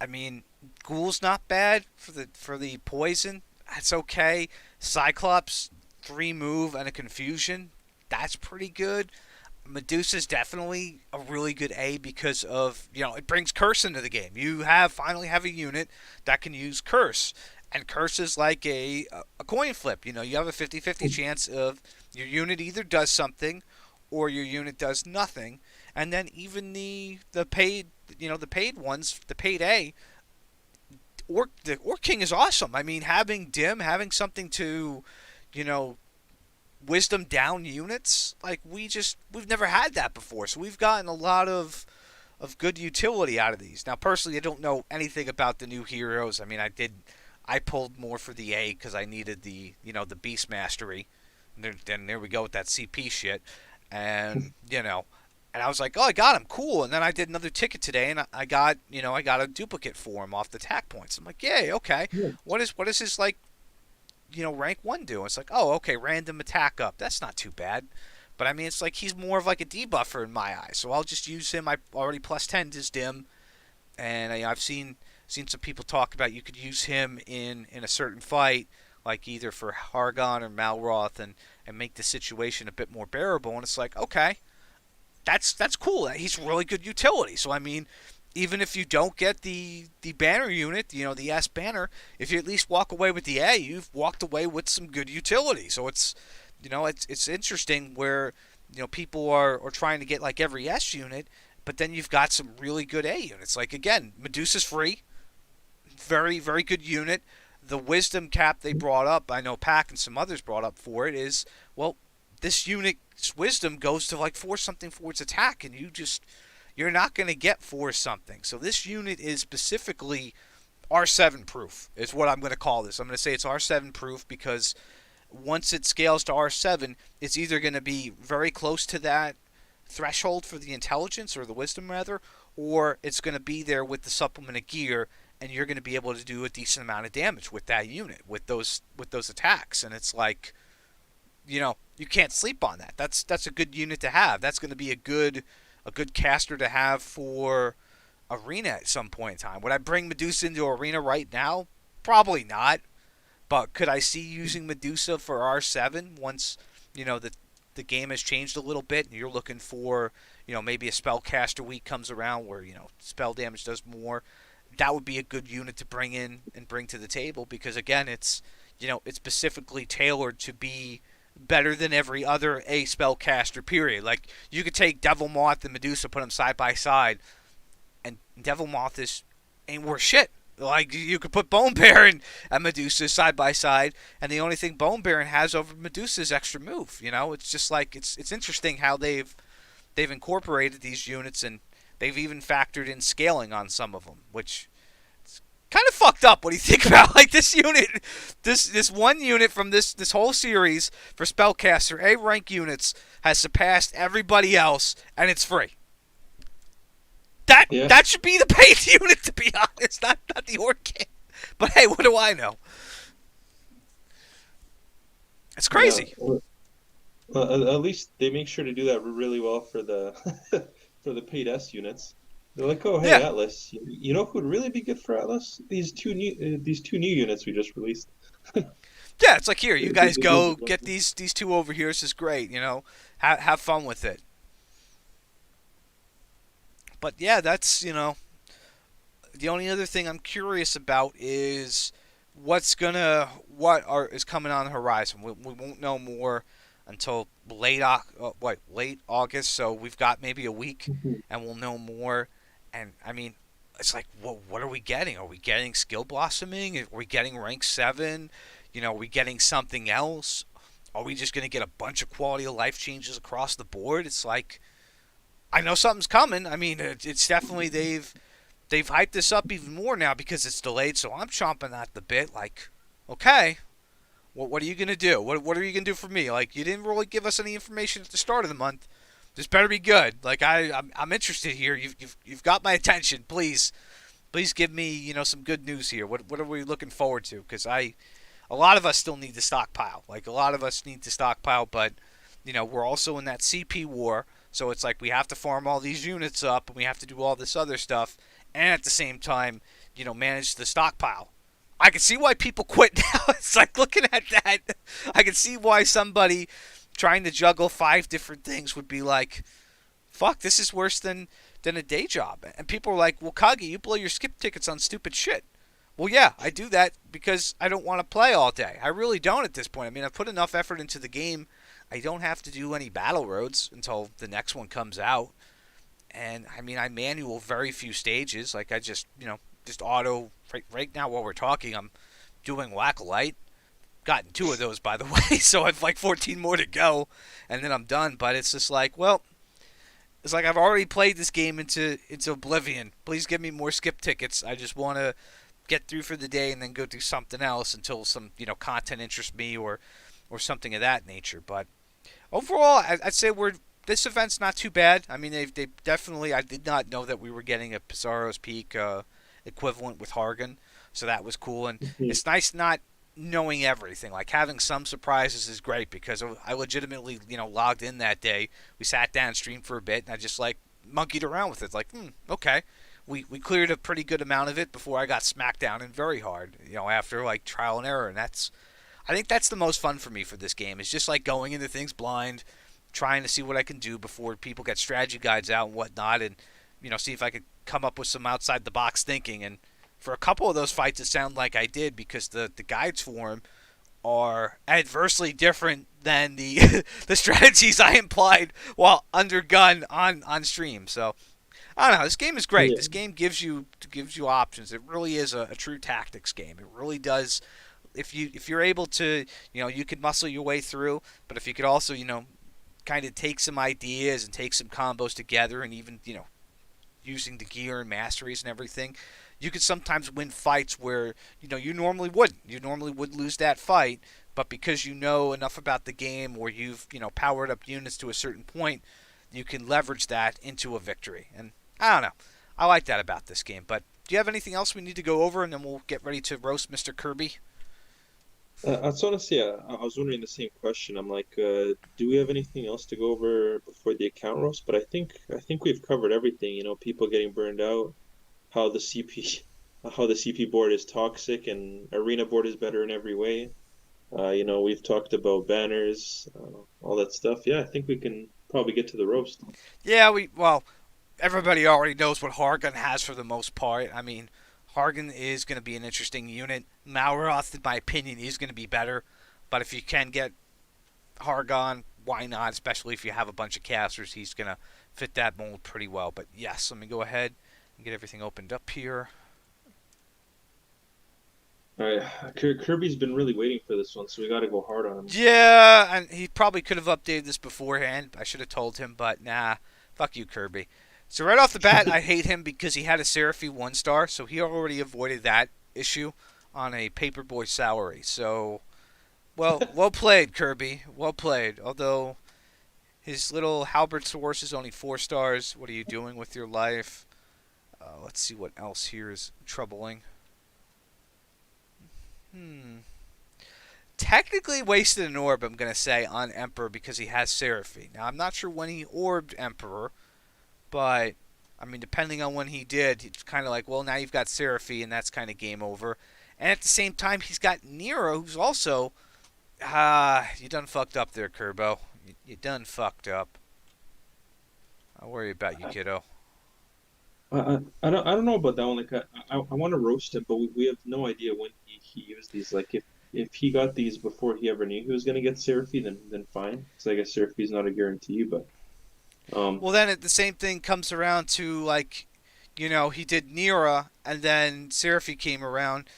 I mean, Ghoul's not bad for the poison. That's okay. Cyclops, 3 move and a confusion. That's pretty good. Medusa's definitely a really good A because of, it brings curse into the game. You finally have a unit that can use curse. And curse is like a coin flip. You have a 50-50 chance of your unit either does something or your unit does nothing. And then even the paid, the paid ones, the paid A, the Orc King is awesome. I mean, having Dim, having something to, you know, wisdom down units, like we've never had that before. So we've gotten a lot of good utility out of these. Now, personally, I don't know anything about the new heroes. I mean, I pulled more for the A because I needed the Beast Mastery. And then there we go with that CP shit, and and I was like, oh, I got him, cool. And then I did another ticket today, and I got I got a duplicate for him off the tack points. I'm like, yay, okay. Yeah. What is his like rank 1 do? It's like, oh, okay, random attack up. That's not too bad. But I mean, it's like he's more of like a debuffer in my eyes. So I'll just use him. I already plus 10 his dim, and I've seen some people talk about you could use him in a certain fight, like either for Hargon or Malroth, and make the situation a bit more bearable. And it's like, okay, that's cool. He's really good utility. So I mean, even if you don't get the banner unit, the S banner, if you at least walk away with the A, you've walked away with some good utility. So it's interesting where people are trying to get like every S unit, but then you've got some really good A units. Like again, Medusa's free, very very good unit. The wisdom cap they brought up, I know Pack and some others brought up for it, is, well, this unit's wisdom goes to like force something for its attack, and you're not going to get force something. So this unit is specifically R7 proof, is what I'm going to call this. I'm going to say it's R7 proof because once it scales to R7, it's either going to be very close to that threshold for the intelligence, or the wisdom rather, or it's going to be there with the supplemented gear, and you're going to be able to do a decent amount of damage with that unit, with those attacks. And it's like, you can't sleep on that. That's a good unit to have. That's going to be a good caster to have for arena at some point in time. Would I bring Medusa into arena right now? Probably not. But could I see using Medusa for R7 once the the game has changed a little bit and you're looking for, maybe a spellcaster week comes around where, spell damage does more, that would be a good unit to bring in and bring to the table because again, it's specifically tailored to be better than every other A spellcaster period. Like you could take Devil Moth and Medusa, put them side by side, and Devil Moth ain't worth shit. Like you could put Bone Baron and Medusa side by side, and the only thing Bone Baron has over Medusa is extra move. It's just like it's interesting how they've incorporated these units and they've even factored in scaling on some of them, which is kind of fucked up. What do you think about like this unit, this one unit from this whole series for spellcaster A rank units has surpassed everybody else, and it's free. That Yeah. that should be the paid unit, to be honest, not the orc. But hey, what do I know? It's Yeah. crazy. At least they make sure to do that really well for the for the paid S units. They're like, oh, hey, Yeah, Atlas. You know who would really be good for Atlas? These two new units we just released. yeah. It's like here, you guys Those go are get these two over here. This is great. Have fun with it. But yeah, that's the only other thing I'm curious about is what is coming on the horizon. We won't know more until late August. So we've got maybe a week, Mhm. and we'll know more. And I mean, it's like, what are we getting? Are we getting skill blossoming? Are we getting rank 7? Are we getting something else? Are we just gonna get a bunch of quality of life changes across the board? It's like I know something's coming. I mean, it's definitely they've hyped this up even more now because it's delayed. So I'm chomping at the bit. Like, okay, what are you gonna do? What are you gonna do for me? Like, you didn't really give us any information at the start of the month. This better be good. Like, I'm interested here. You've got my attention. Please give me some good news here. What are we looking forward to? Because a lot of us still need to stockpile. Like a lot of us need to stockpile, but we're also in that CP war. So it's like we have to farm all these units up, and we have to do all this other stuff, and at the same time, manage the stockpile. I can see why people quit now. It's like looking at that. I can see why somebody trying to juggle 5 different things would be like, "Fuck, this is worse than a day job." And people are like, "Well, Kagi, you blow your skip tickets on stupid shit." Well, yeah, I do that because I don't want to play all day. I really don't at this point. I mean, I've put enough effort into the game. I don't have to do any battle roads until the next one comes out. And I mean, I manual very few stages. Like I just auto. Right now, while we're talking, I'm doing Whack-A-Lite. Gotten 2 of those, by the way, so I've like 14 more to go, and then I'm done. But it's just like, well, it's like I've already played this game into oblivion. Please give me more skip tickets. I just want to get through for the day and then go do something else until some content interests me or something of that nature. But overall, I'd say this event's not too bad. I mean, they definitely. I did not know that we were getting a Pizarro's Peak equivalent with Hargan, so that was cool. And Mhm. it's nice not knowing everything. Like having some surprises is great because I legitimately logged in that day. We sat down, streamed for a bit, and I just like monkeyed around with it. Like, okay. We cleared a pretty good amount of it before I got smacked down and very hard. After like trial and error, and I think that's the most fun for me for this game. Is just like going into things blind, trying to see what I can do before people get strategy guides out and whatnot, and see if I could come up with some outside the box thinking. And for a couple of those fights, it sounded like I did because the guides for them are adversely different than the the strategies I implied while under gun on stream. So I don't know. This game is great. Yeah. This game gives you options. It really is a true tactics game. It really does. If you're able to, you could muscle your way through. But if you could also, kind of take some ideas and take some combos together, and even using the gear and masteries and everything, you could sometimes win fights where you normally wouldn't. You normally would lose that fight, but because you know enough about the game, or you've powered up units to a certain point, you can leverage that into a victory. And I don't know. I like that about this game. But do you have anything else we need to go over, and then we'll get ready to roast Mr. Kirby? That's honestly, I was wondering the same question. I'm like, do we have anything else to go over before the account roast? But I think we've covered everything. People getting burned out, how the CP, how the CP board is toxic, and arena board is better in every way. We've talked about banners, all that stuff. Yeah, I think we can probably get to the roast. Yeah, well, everybody already knows what Hargan has for the most part. I mean, Hargan is going to be an interesting unit. Malroth, in my opinion, is going to be better. But if you can get Hargon, why not? Especially if you have a bunch of casters, he's going to fit that mold pretty well. But yes, let me go ahead and get everything opened up here. All right, Kirby's been really waiting for this one, so we got to go hard on him. Yeah, and he probably could have updated this beforehand. I should have told him, but nah, fuck you, Kirby. So right off the bat, I hate him because he had a Seraphy 1-star, so he already avoided that issue on a Paperboy salary. So, well played, Kirby. Well played. Although his little Halberd source is only 4 stars. What are you doing with your life? Let's see what else here is troubling. Hmm. Technically wasted an orb, I'm going to say, on Emperor because he has Seraphy. Now, I'm not sure when he orbed Emperor, but, I mean, depending on when he did, it's kind of like, well, now you've got Seraphy, and that's kind of game over. And at the same time, he's got Nero, who's also, you done fucked up there, Kerbo. You done fucked up. I'll worry about you, I, kiddo. I don't know about that one. Like I want to roast him, but we have no idea when he used these. Like if he got these before he ever knew he was going to get Seraphy, then fine. Because I guess Seraphy's not a guarantee, but um, Well, then the same thing comes around to, like, he did Nira, and then Seraphy came around.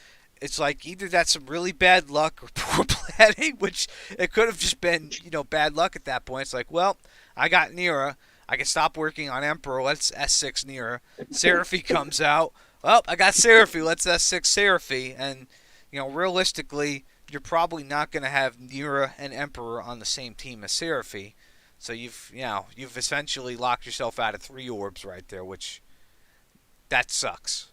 It's like either that's some really bad luck or poor planning, which it could have just been, bad luck at that point. It's like, well, I got Nira. I can stop working on Emperor. Let's S6 Nira. Seraphy comes out. Well, I got Seraphy. Let's S6 Seraphy. And, realistically, you're probably not going to have Nira and Emperor on the same team as Seraphy. So you've essentially locked yourself out of 3 orbs right there, which that sucks.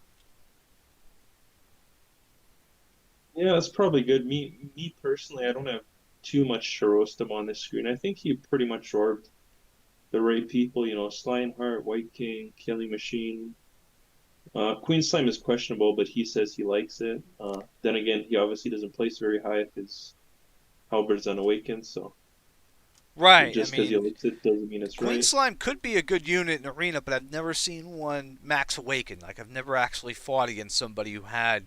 yeah, that's probably good. Me personally, I don't have too much to roast him on this screen. I think he pretty much orbed the right people. Slineheart, White King, Killing Machine. Queen Slime is questionable, but he says he likes it. Then again, he obviously doesn't place very high if his Halberd's unawakened, so Right. I just because he mean, likes it doesn't mean it's Queen right. Slime could be a good unit in Arena, but I've never seen one max awaken. Like, I've never actually fought against somebody who had,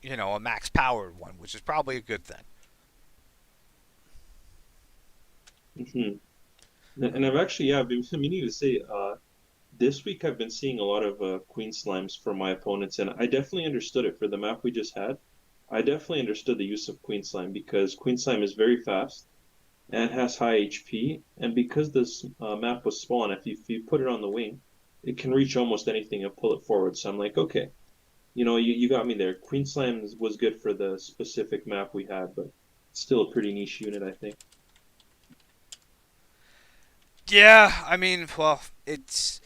a max powered one, which is probably a good thing. hmm And I've actually, yeah, I've been meaning to say, this week I've been seeing a lot of Queen Slimes from my opponents, and I definitely understood it for the map we just had. I definitely understood the use of Queen Slime because Queen Slime is very fast and has high HP, and because this map was small, and if you put it on the wing, it can reach almost anything and pull it forward. So I'm like, okay, you got me there. Queen Slime was good for the specific map we had, but still a pretty niche unit, I think. Yeah, I mean, well, it's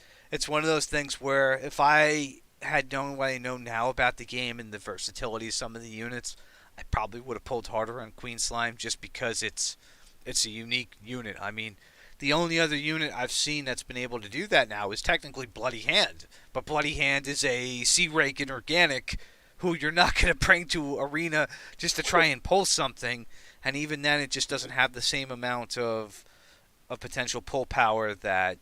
one of those things where if I had known what I know now about the game and the versatility of some of the units, I probably would have pulled harder on Queen Slime just because it's a unique unit. I mean, the only other unit I've seen that's been able to do that now is technically Bloody Hand, but Bloody Hand is a Sea Rake and Organic who you're not going to bring to Arena just to try and pull something, and even then it just doesn't have the same amount of potential pull power that,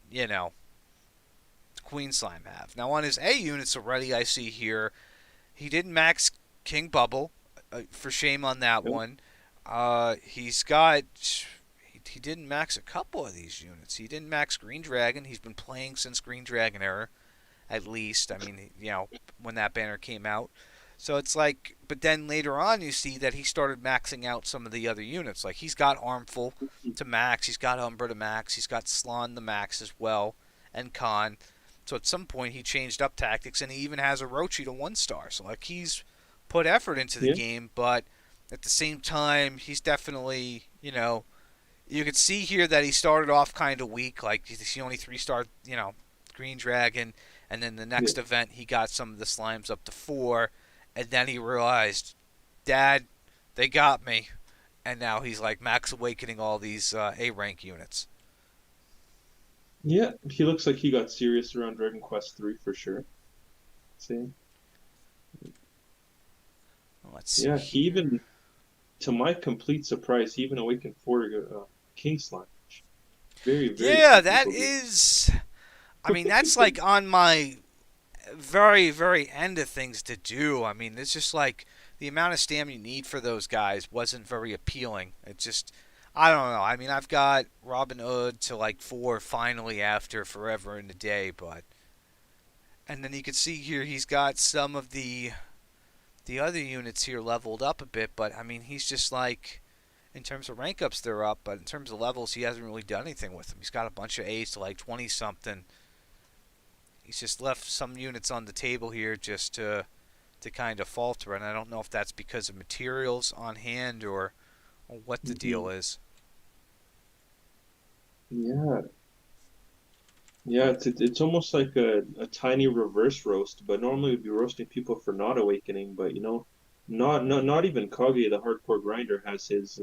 Queen Slime have. Now on his A units already I see here, he didn't max King Bubble, for shame on that Yep. one. He's got he didn't max a couple of these units. He didn't max Green Dragon. He's been playing since Green Dragon era, at least. I mean, when that banner came out. So it's like, but then later on you see that he started maxing out some of the other units. Like he's got Armful to max, he's got Umbra to max, he's got Slan to max as well, and Khan. So at some point he changed up tactics, and he even has a Rochi to 1-star. So like he's put effort into the Yeah. game, but at the same time he's definitely, you could see here that he started off kind of weak. Like he only 3-star, Green Dragon, and then the Yeah. next event he got some of the slimes up to 4, and then he realized, Dad, they got me, and now he's like max awakening all these A rank units. Yeah, he looks like he got serious around Dragon Quest 3 for sure. See? Let's see Yeah, he even here. to my complete surprise, he even awakened four king slime. Very, very Yeah, few that people do. is. I mean, that's like on my very, very end of things to do. I mean, it's just like the amount of stamina you need for those guys wasn't very appealing. It just, I don't know. I mean, I've got Robin Hood to like 4 finally after forever in a day, but. And then you can see here he's got some of the other units here leveled up a bit, but I mean, he's just like. In terms of rank ups, they're up, but in terms of levels, he hasn't really done anything with them. He's got a bunch of A's to like 20 something. He's just left some units on the table here just to kind of falter, and I don't know if that's because of materials on hand or what the Hmm. deal is. Yeah, yeah. It's almost like a tiny reverse roast, but normally we'd be roasting people for not awakening. But not even Kage, the hardcore grinder, has his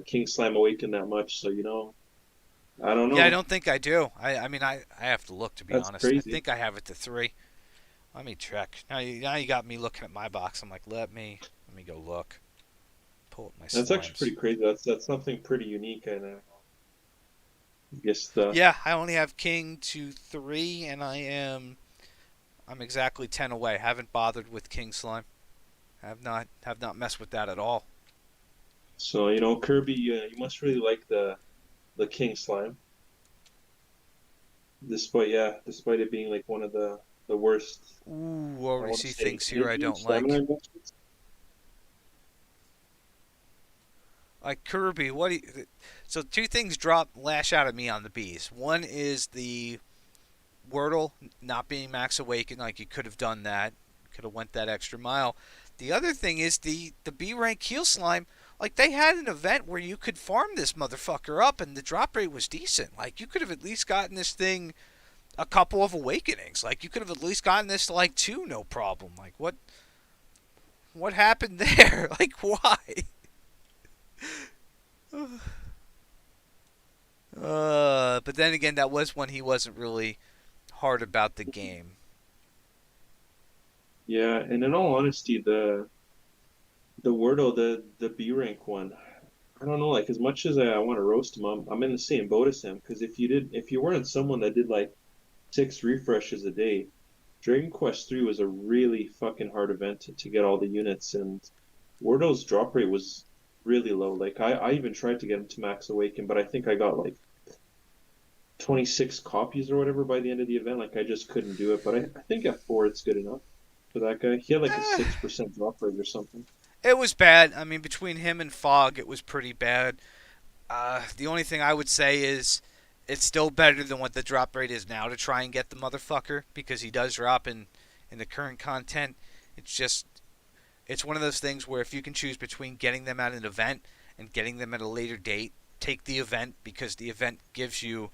king slime awakened that much. So I don't Yeah, I know. don't think I do. I mean, I have to look to be That's honest. I crazy. think I have it to 3. Let me check. Now you got me looking at my box. I'm like, let me go look. Pull up my That's actually slimes. pretty crazy. That's something pretty unique, and I guess the Yeah, I only have king to 3, and I'm exactly 10 away. Haven't bothered with king slime. Have not messed with that at all. so Kirby, you must really like the king slime, despite it being like one of the worst. Ooh, I already want to see say things here I energy don't stamina like. investments. Like Kirby, so two things drop lash out at me on the bees. One is the Wordle not being max awakened, like you could have done that, could have went that extra mile. The other thing is the B rank heal slime. Like they had an event where you could farm this motherfucker up, and the drop rate was decent. Like you could have at least gotten this thing a couple of awakenings. Like you could have at least gotten this to like 2, no problem. Like what happened there? Like why? But then again, that was when he wasn't really hard about the game. Yeah, and in all honesty, the Wordle, the B rank one, I don't know. Like as much as I want to roast him, I'm in the same boat as him. Because if you weren't someone that did like 6 refreshes a day, Dragon Quest 3 was a really fucking hard event to get all the units, and Wordle's drop rate was really low. Like I even tried to get him to max awaken, but I think I got like 26 copies or whatever by the end of the event. Like I just couldn't do it. But I think at 4 it's good enough for that guy. He had like a Eh, 6% drop rate or something. it was bad. I mean, between him and Fog, it was pretty bad. The only thing I would say is it's still better than what the drop rate is now to try and get the motherfucker because he does drop in the current content. It's just it's one of those things where if you can choose between getting them at an event and getting them at a later date, take the event because the event gives you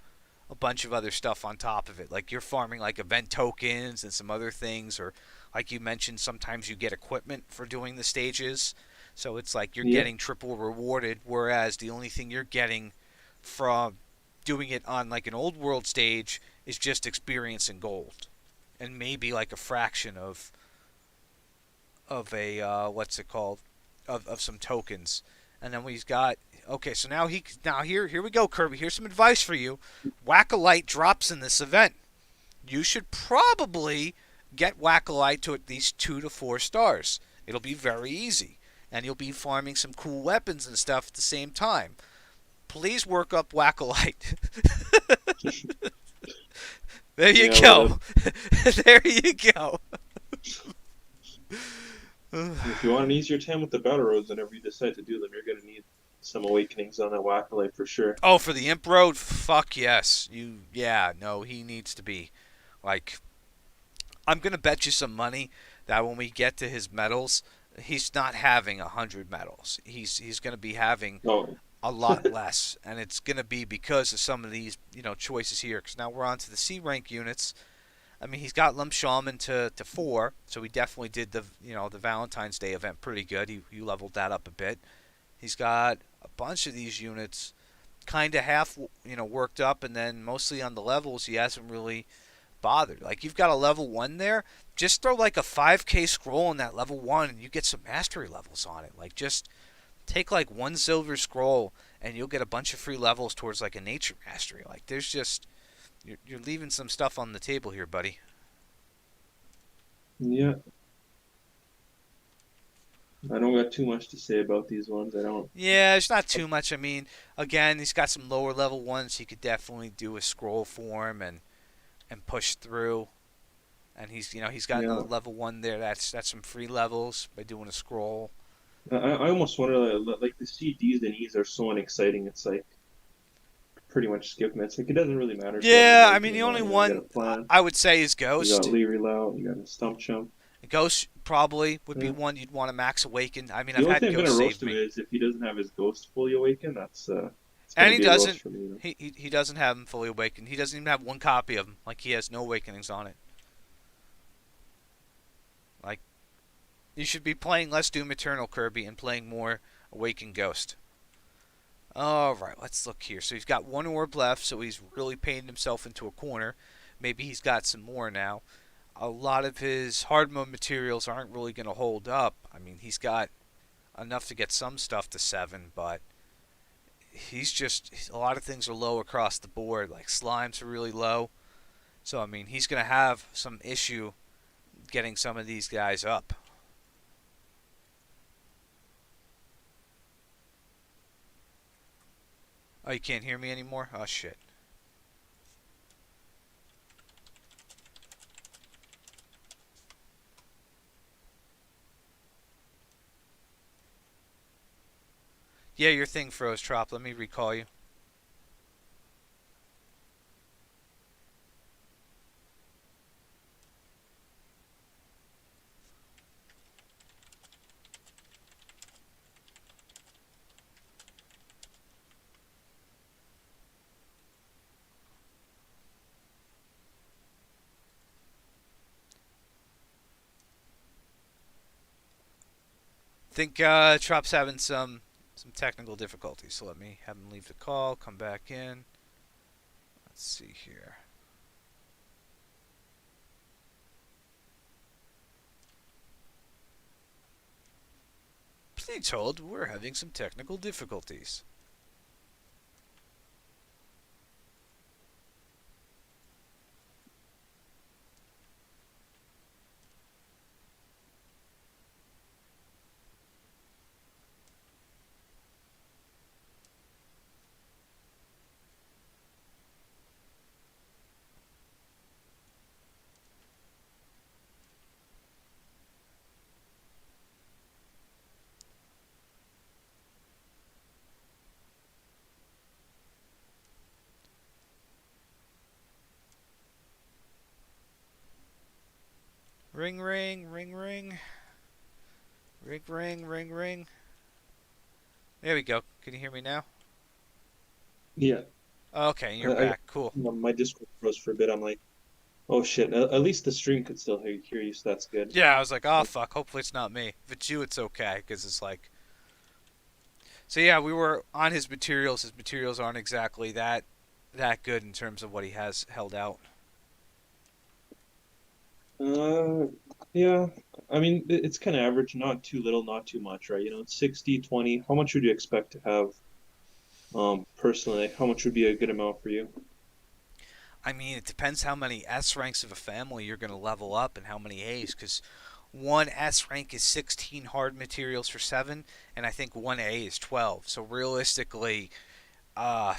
a bunch of other stuff on top of it. Like you're farming like event tokens and some other things, or like you mentioned, sometimes you get equipment for doing the stages. So it's like you're Yeah, getting triple rewarded, whereas the only thing you're getting from doing it on like an old world stage is just experience and gold, and maybe like a fraction of a what's it called of some tokens. And then we've got okay. So now here we go, Kirby. Here's some advice for you. Whack a light drops in this event. You should probably get Whack a light to at least 2 to 4 stars. It'll be very easy, and you'll be farming some cool weapons and stuff at the same time. Please work up Whack a light. There you yeah. Well, that go. There you go. if you want an easier time with the battle roads, whenever you decide to do them, you're gonna need some awakenings on that Wackolite for sure. Oh, for the Imp Road, fuck yes. Yeah, no, he needs to be like. I'm gonna bet you some money that when we get to his medals, he's not having 100 medals. He's gonna be having Oh, a lot less, and it's gonna be because of some of these choices here. Because now we're on to the C rank units. I mean, he's got Lump Shaman to 4, so he definitely did the Valentine's Day event pretty good. He leveled that up a bit. He's got a bunch of these units kind of half worked up, and then mostly on the levels he hasn't really bothered. Like, you've got a level 1 there. Just throw like a 5k scroll in that level 1 and you get some mastery levels on it. Like, just take like one silver scroll and you'll get a bunch of free levels towards like a nature mastery. Like, there's just, you're leaving some stuff on the table here, buddy. Yeah, I don't got too much to say about these ones. I don't. Yeah, it's not too much. I mean, again, he's got some lower level ones. He could definitely do a scroll form and push through. And he's got another Yeah, level 1 there. That's some free levels by doing a scroll. I almost wonder like the CDs and E's are so unexciting. It's like pretty much skipping. It's like it doesn't really matter if you have an Yeah, I mean, awakening the or not. only You got a one plan. I would say is You got Ghost. Leary Loud. You got a Stump Chump. Ghost probably would be Yeah. one you'd want to max awaken. I mean, The I've only had thing I'm gonna Ghost roast save him me, is if he doesn't have his Ghost fully awakened. That's it's and gonna he be a roast doesn't. for me. You He doesn't have him fully awakened. He doesn't even have one copy of him. Like, he has no awakenings on it. Like, you should be playing less Doom Eternal Kirby and playing more Awakened Ghost. All right, let's look here. So he's got one orb left, so he's really painted himself into a corner. Maybe he's got some more now. A lot of his hard mode materials aren't really going to hold up. I mean, he's got enough to get some stuff to 7, but a lot of things are low across the board. Like, slimes are really low. So, I mean, he's going to have some issue getting some of these guys up. Oh, you can't hear me anymore? Oh, shit. Yeah, your thing froze, Trop. Let me recall you. Think Trop's having some technical difficulties, so let me have him leave the call, come back in. Let's see here. Please hold, we're having some technical difficulties. Ring, ring, ring, ring. Ring, ring, ring, ring. There we go. Can you hear me now? Yeah, Okay, you're I back. Cool. my Discord froze for a bit. I'm like, oh shit. At least the stream could still hear you, so that's good. Yeah, I was like, oh fuck. Hopefully it's not me. If it's you, it's okay, because it's like. So yeah, we were on his materials. His materials aren't exactly that good in terms of what he has held out. Uh, yeah. I mean, it's kind of average, not too little, not too much, right? You know, it's 60, 20. How much would you expect to have, personally? How much would be a good amount for you? I mean, it depends how many S ranks of a family you're going to level up and how many A's, because one S rank is 16 hard materials for 7, and I think one A is 12. So realistically, uh,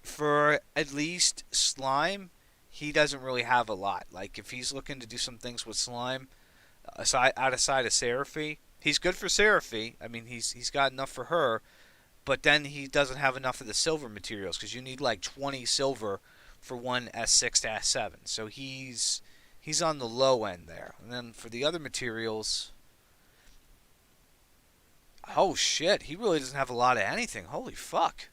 for at least slime, he doesn't really have a lot. Like, if he's looking to do some things with slime, outside of Seraphy, he's good for Seraphy. I mean, he's got enough for her, but then he doesn't have enough of the silver materials because you need like 20 silver for one S6 to S7. So he's on the low end there. And then for the other materials, oh shit, he really doesn't have a lot of anything. Holy fuck.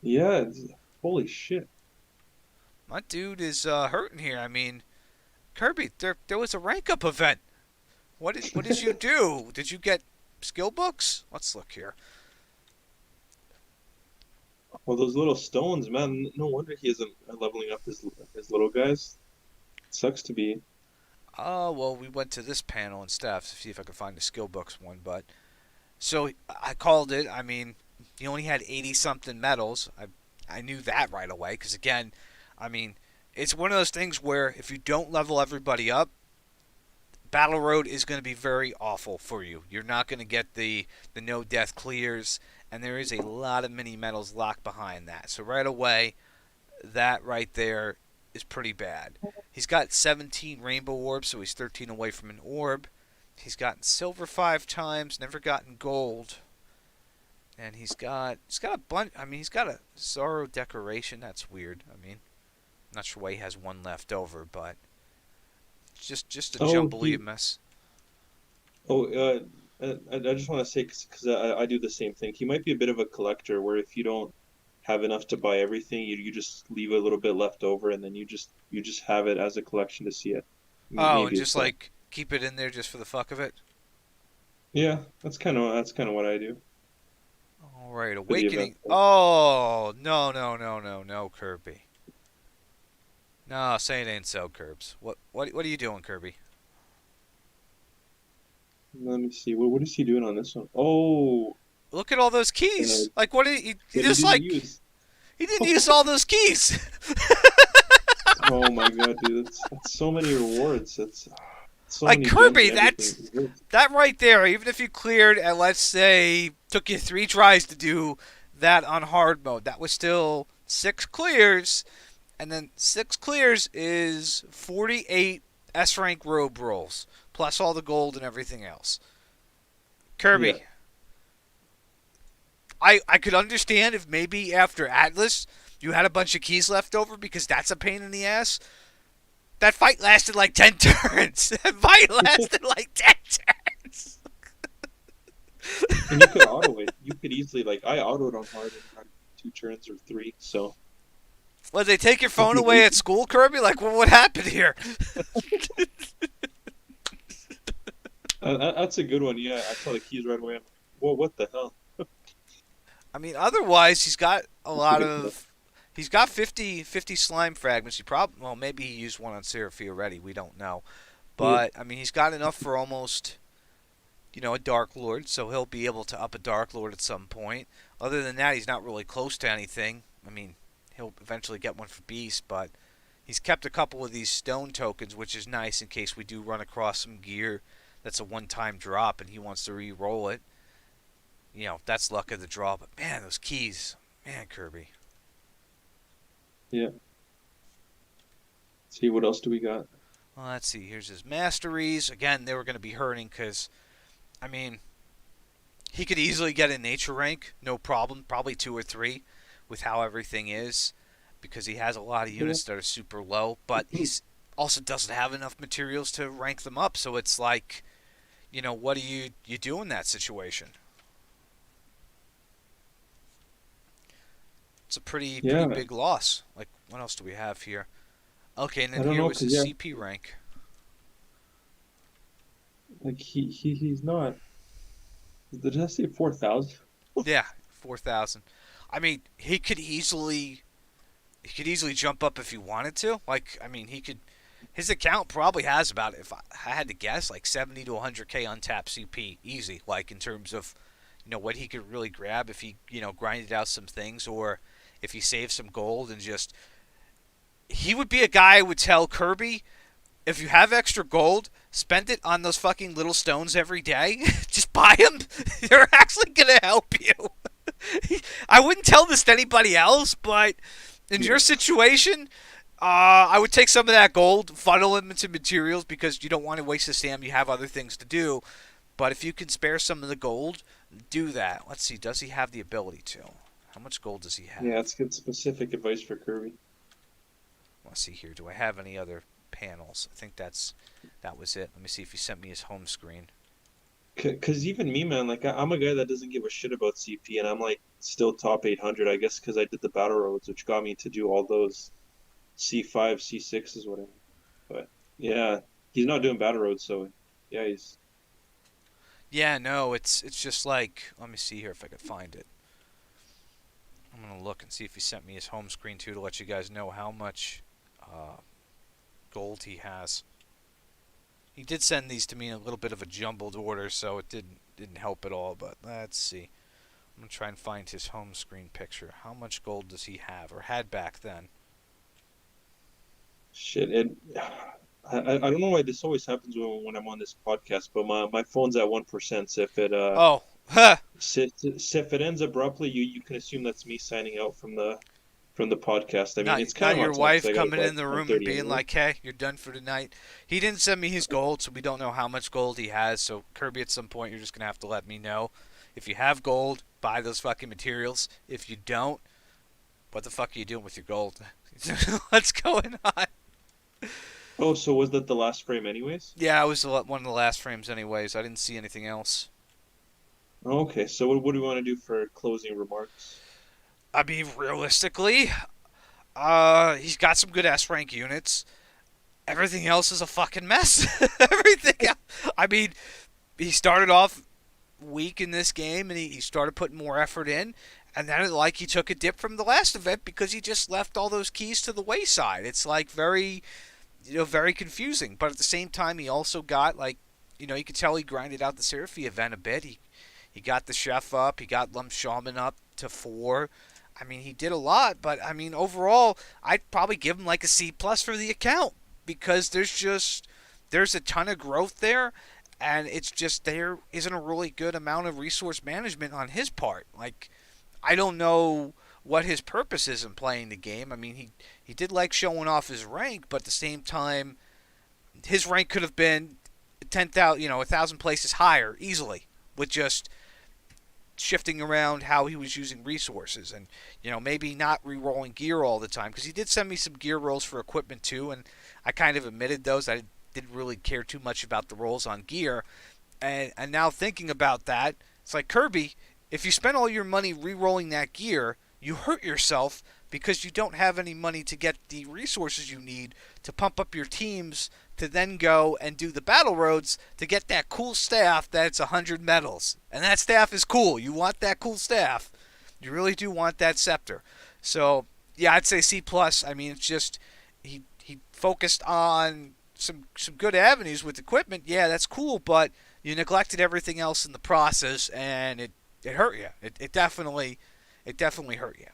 Yeah, holy shit. My dude is hurting here. I mean, Kirby, there was a rank up event. What did you do? Did you get skill books? Let's look here. Well, those little stones, man. No wonder he isn't leveling up his little guys. Sucks to be. Oh, well, we went to this panel and stuff to see if I could find the skill books one, but so I called it. I mean, he only had 80 something medals. I knew that right away because again, I mean, it's one of those things where if you don't level everybody up, Battle Road is going to be very awful for you. You're not going to get the no death clears, and there is a lot of mini medals locked behind that. So right away, that right there is pretty bad. He's got 17 rainbow orbs, so he's 13 away from an orb. He's gotten silver 5 times, never gotten gold. And he's got a bunch. I mean, he's got a Zorro decoration. That's weird. I mean, I'm not sure why he has one left over, but it's just a Oh, jumbly he. mess. Oh, I just want to say because I do the same thing. He might be a bit of a collector, where if you don't have enough to buy everything, you just leave a little bit left over, and then you just have it as a collection to see it. Oh, and Maybe just it's that. like keep it in there just for the fuck of it. Yeah, that's kind of what I do All right, for the event. awakening. Oh no, Kirby. No, say it ain't so, Curbs. What are you doing, Kirby? Let me see. What is he doing on this one? Oh, Look at all those uh, keys. Like what did he that he just didn't like use. he didn't use all those keys. Oh my God, dude, that's so many rewards. That's so Like many gems Kirby, and everything. that right there. Even if you cleared and let's say took you 3 tries to do that on hard mode, that was still 6 clears, and then 6 clears is 48 S rank robe rolls plus all the gold and everything else. Yeah, Kirby, I could understand if maybe after Atlas you had a bunch of keys left over because that's a pain in the ass. That fight lasted like 10 turns. That fight lasted like 10 turns. and you could auto it. You could easily like I autoed on hard and got 2 turns or three. So Well, they take your if phone you away wait, at school, Kirby? Like, well, what happened here? that's a good one. Yeah, I saw the keys right away. I'm like, whoa, what the hell? I mean, otherwise, he's got a That's a lot good stuff. of. He's got 50 slime fragments. He probably. Well, maybe he used one on Seraphie already. We don't know. Yeah, But, I mean, he's got enough for almost, a Dark Lord, so he'll be able to up a Dark Lord at some point. Other than that, he's not really close to anything. I mean, he'll eventually get one for Beast, but he's kept a couple of these stone tokens, which is nice in case we do run across some gear that's a one-time drop and he wants to re-roll it. That's luck of the draw. But man, those keys, man, Kirby. yeah. See what else do we got? Well, let's see. Here's his masteries. Again, they were going to be hurting because, I mean, he could easily get a nature rank, no problem. Probably 2 or 3, with how everything is, because he has a lot of Yeah. units that are super low. But he's also doesn't have enough materials to rank them up. So it's like, what do you do in that situation? It's a pretty Yeah, big loss. Like, what else do we have here? Okay, and I then don't here know, was cause his yeah, CP rank. like he's not. Did I say 4,000? Yeah, 4,000. I mean, he could easily jump up if he wanted to. Like, I mean, he could. His account probably has about, if I had to guess, like 70 to 100k untapped CP, easy. Like in terms of, what he could really grab if he, grinded out some things, or if he saved some gold and just. He would be a guy I would tell Kirby, if you have extra gold, spend it on those fucking little stones every day. Just buy them. They're actually gonna help you. I wouldn't tell this to anybody else, but in Yeah, your situation, I would take some of that gold, funnel them into materials because you don't want to waste the stam. You have other things to do. But if you can spare some of the gold, do that. Let's see. Does he have the ability to? How much gold does he yeah. have? That's good specific advice for Kirby. Let's see here. Do I have any other panels? I think that was it. Let me see if he sent me his home screen. Cause even me, man, like I'm a guy that doesn't give a shit about CP, and I'm like still top 800, I guess, because I did the battle roads, which got me to do all those C5, C6 is what I. But yeah, he's not doing battle roads, so yeah, he's. Yeah, no, it's just like, let me see here if I could find it. I'm going to look and see if he sent me his home screen too to let you guys know how much uh, gold he has. He did send these to me in a little bit of a jumbled order, so it didn't help at all. But let's see. I'm going to try and find his home screen picture. How much gold does he have, or had back then? Shit, I don't know why this always happens when I'm on this podcast, but my phone's at 1%. So Oh, huh. if it ends abruptly, you can assume that's me signing out from the podcast. I mean, Not it's kind not of on your time because wife I got up coming at in the room and 10:30 being anyway. like, "Hey, you're done for tonight." He didn't send me his gold, so we don't know how much gold he has. So Kirby, at some point, you're just gonna have to let me know. If you have gold, buy those fucking materials. If you don't, what the fuck are you doing with your gold? What's going on? Oh, so was that the last frame, anyways? Yeah, I was one of the last frames, anyways. I didn't see anything else. Okay, so what do we want to do for closing remarks? I mean, realistically, he's got some good S rank units. Everything else is a fucking mess. Everything else. I mean, he started off weak in this game and he started putting more effort in. And then, like, he took a dip from the last event because he just left all those keys to the wayside. It's like very confusing. But at the same time, he also got like, you could tell he grinded out the Seraphy event a bit. He got the chef up. He got Lum Shaman up to 4. I mean, he did a lot, but I mean, overall, I'd probably give him like a C plus for the account because there's a ton of growth there, and it's just there isn't a really good amount of resource management on his part. Like, I don't know what his purpose is in playing the game. I mean, he did like showing off his rank, but at the same time, his rank could have been 10,000, 1,000 places higher easily with just shifting around how he was using resources and maybe not re-rolling gear all the time because he did send me some gear rolls for equipment too, and I kind of admitted those. I didn't really care too much about the rolls on gear, and now thinking about that, it's like, Kirby, if you spend all your money re-rolling that gear, you hurt yourself because you don't have any money to get the resources you need to pump up your teams to then go and do the battle roads to get that cool staff that's 100 medals. And that staff is cool. You want that cool staff. You really do want that scepter. So, yeah, I'd say C+. I mean, it's just he focused on some good avenues with equipment. Yeah, that's cool, but you neglected everything else in the process, and it hurt you. It definitely hurt you.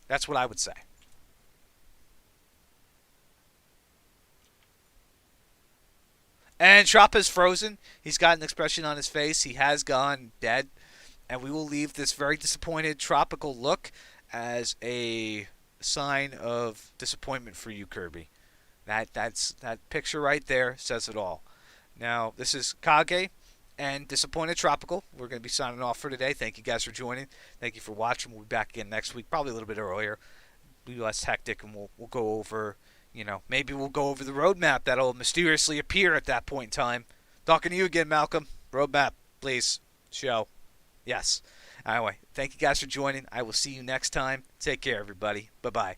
That's what I would say. And Trop is frozen. He's got an expression on his face. He has gone dead. And we will leave this very disappointed tropical look as a sign of disappointment for you, Kirby. That picture right there says it all. Now, this is Kage and Disappointed Tropical. We're going to be signing off for today. Thank you guys for joining. Thank you for watching. We'll be back again next week, probably a little bit earlier. Be less hectic, and we'll go over, maybe we'll go over the roadmap that'll mysteriously appear at that point in time. Talking to you again, Malcolm. Roadmap, please. Show. Yes. Anyway, thank you guys for joining. I will see you next time. Take care, everybody. Bye-bye.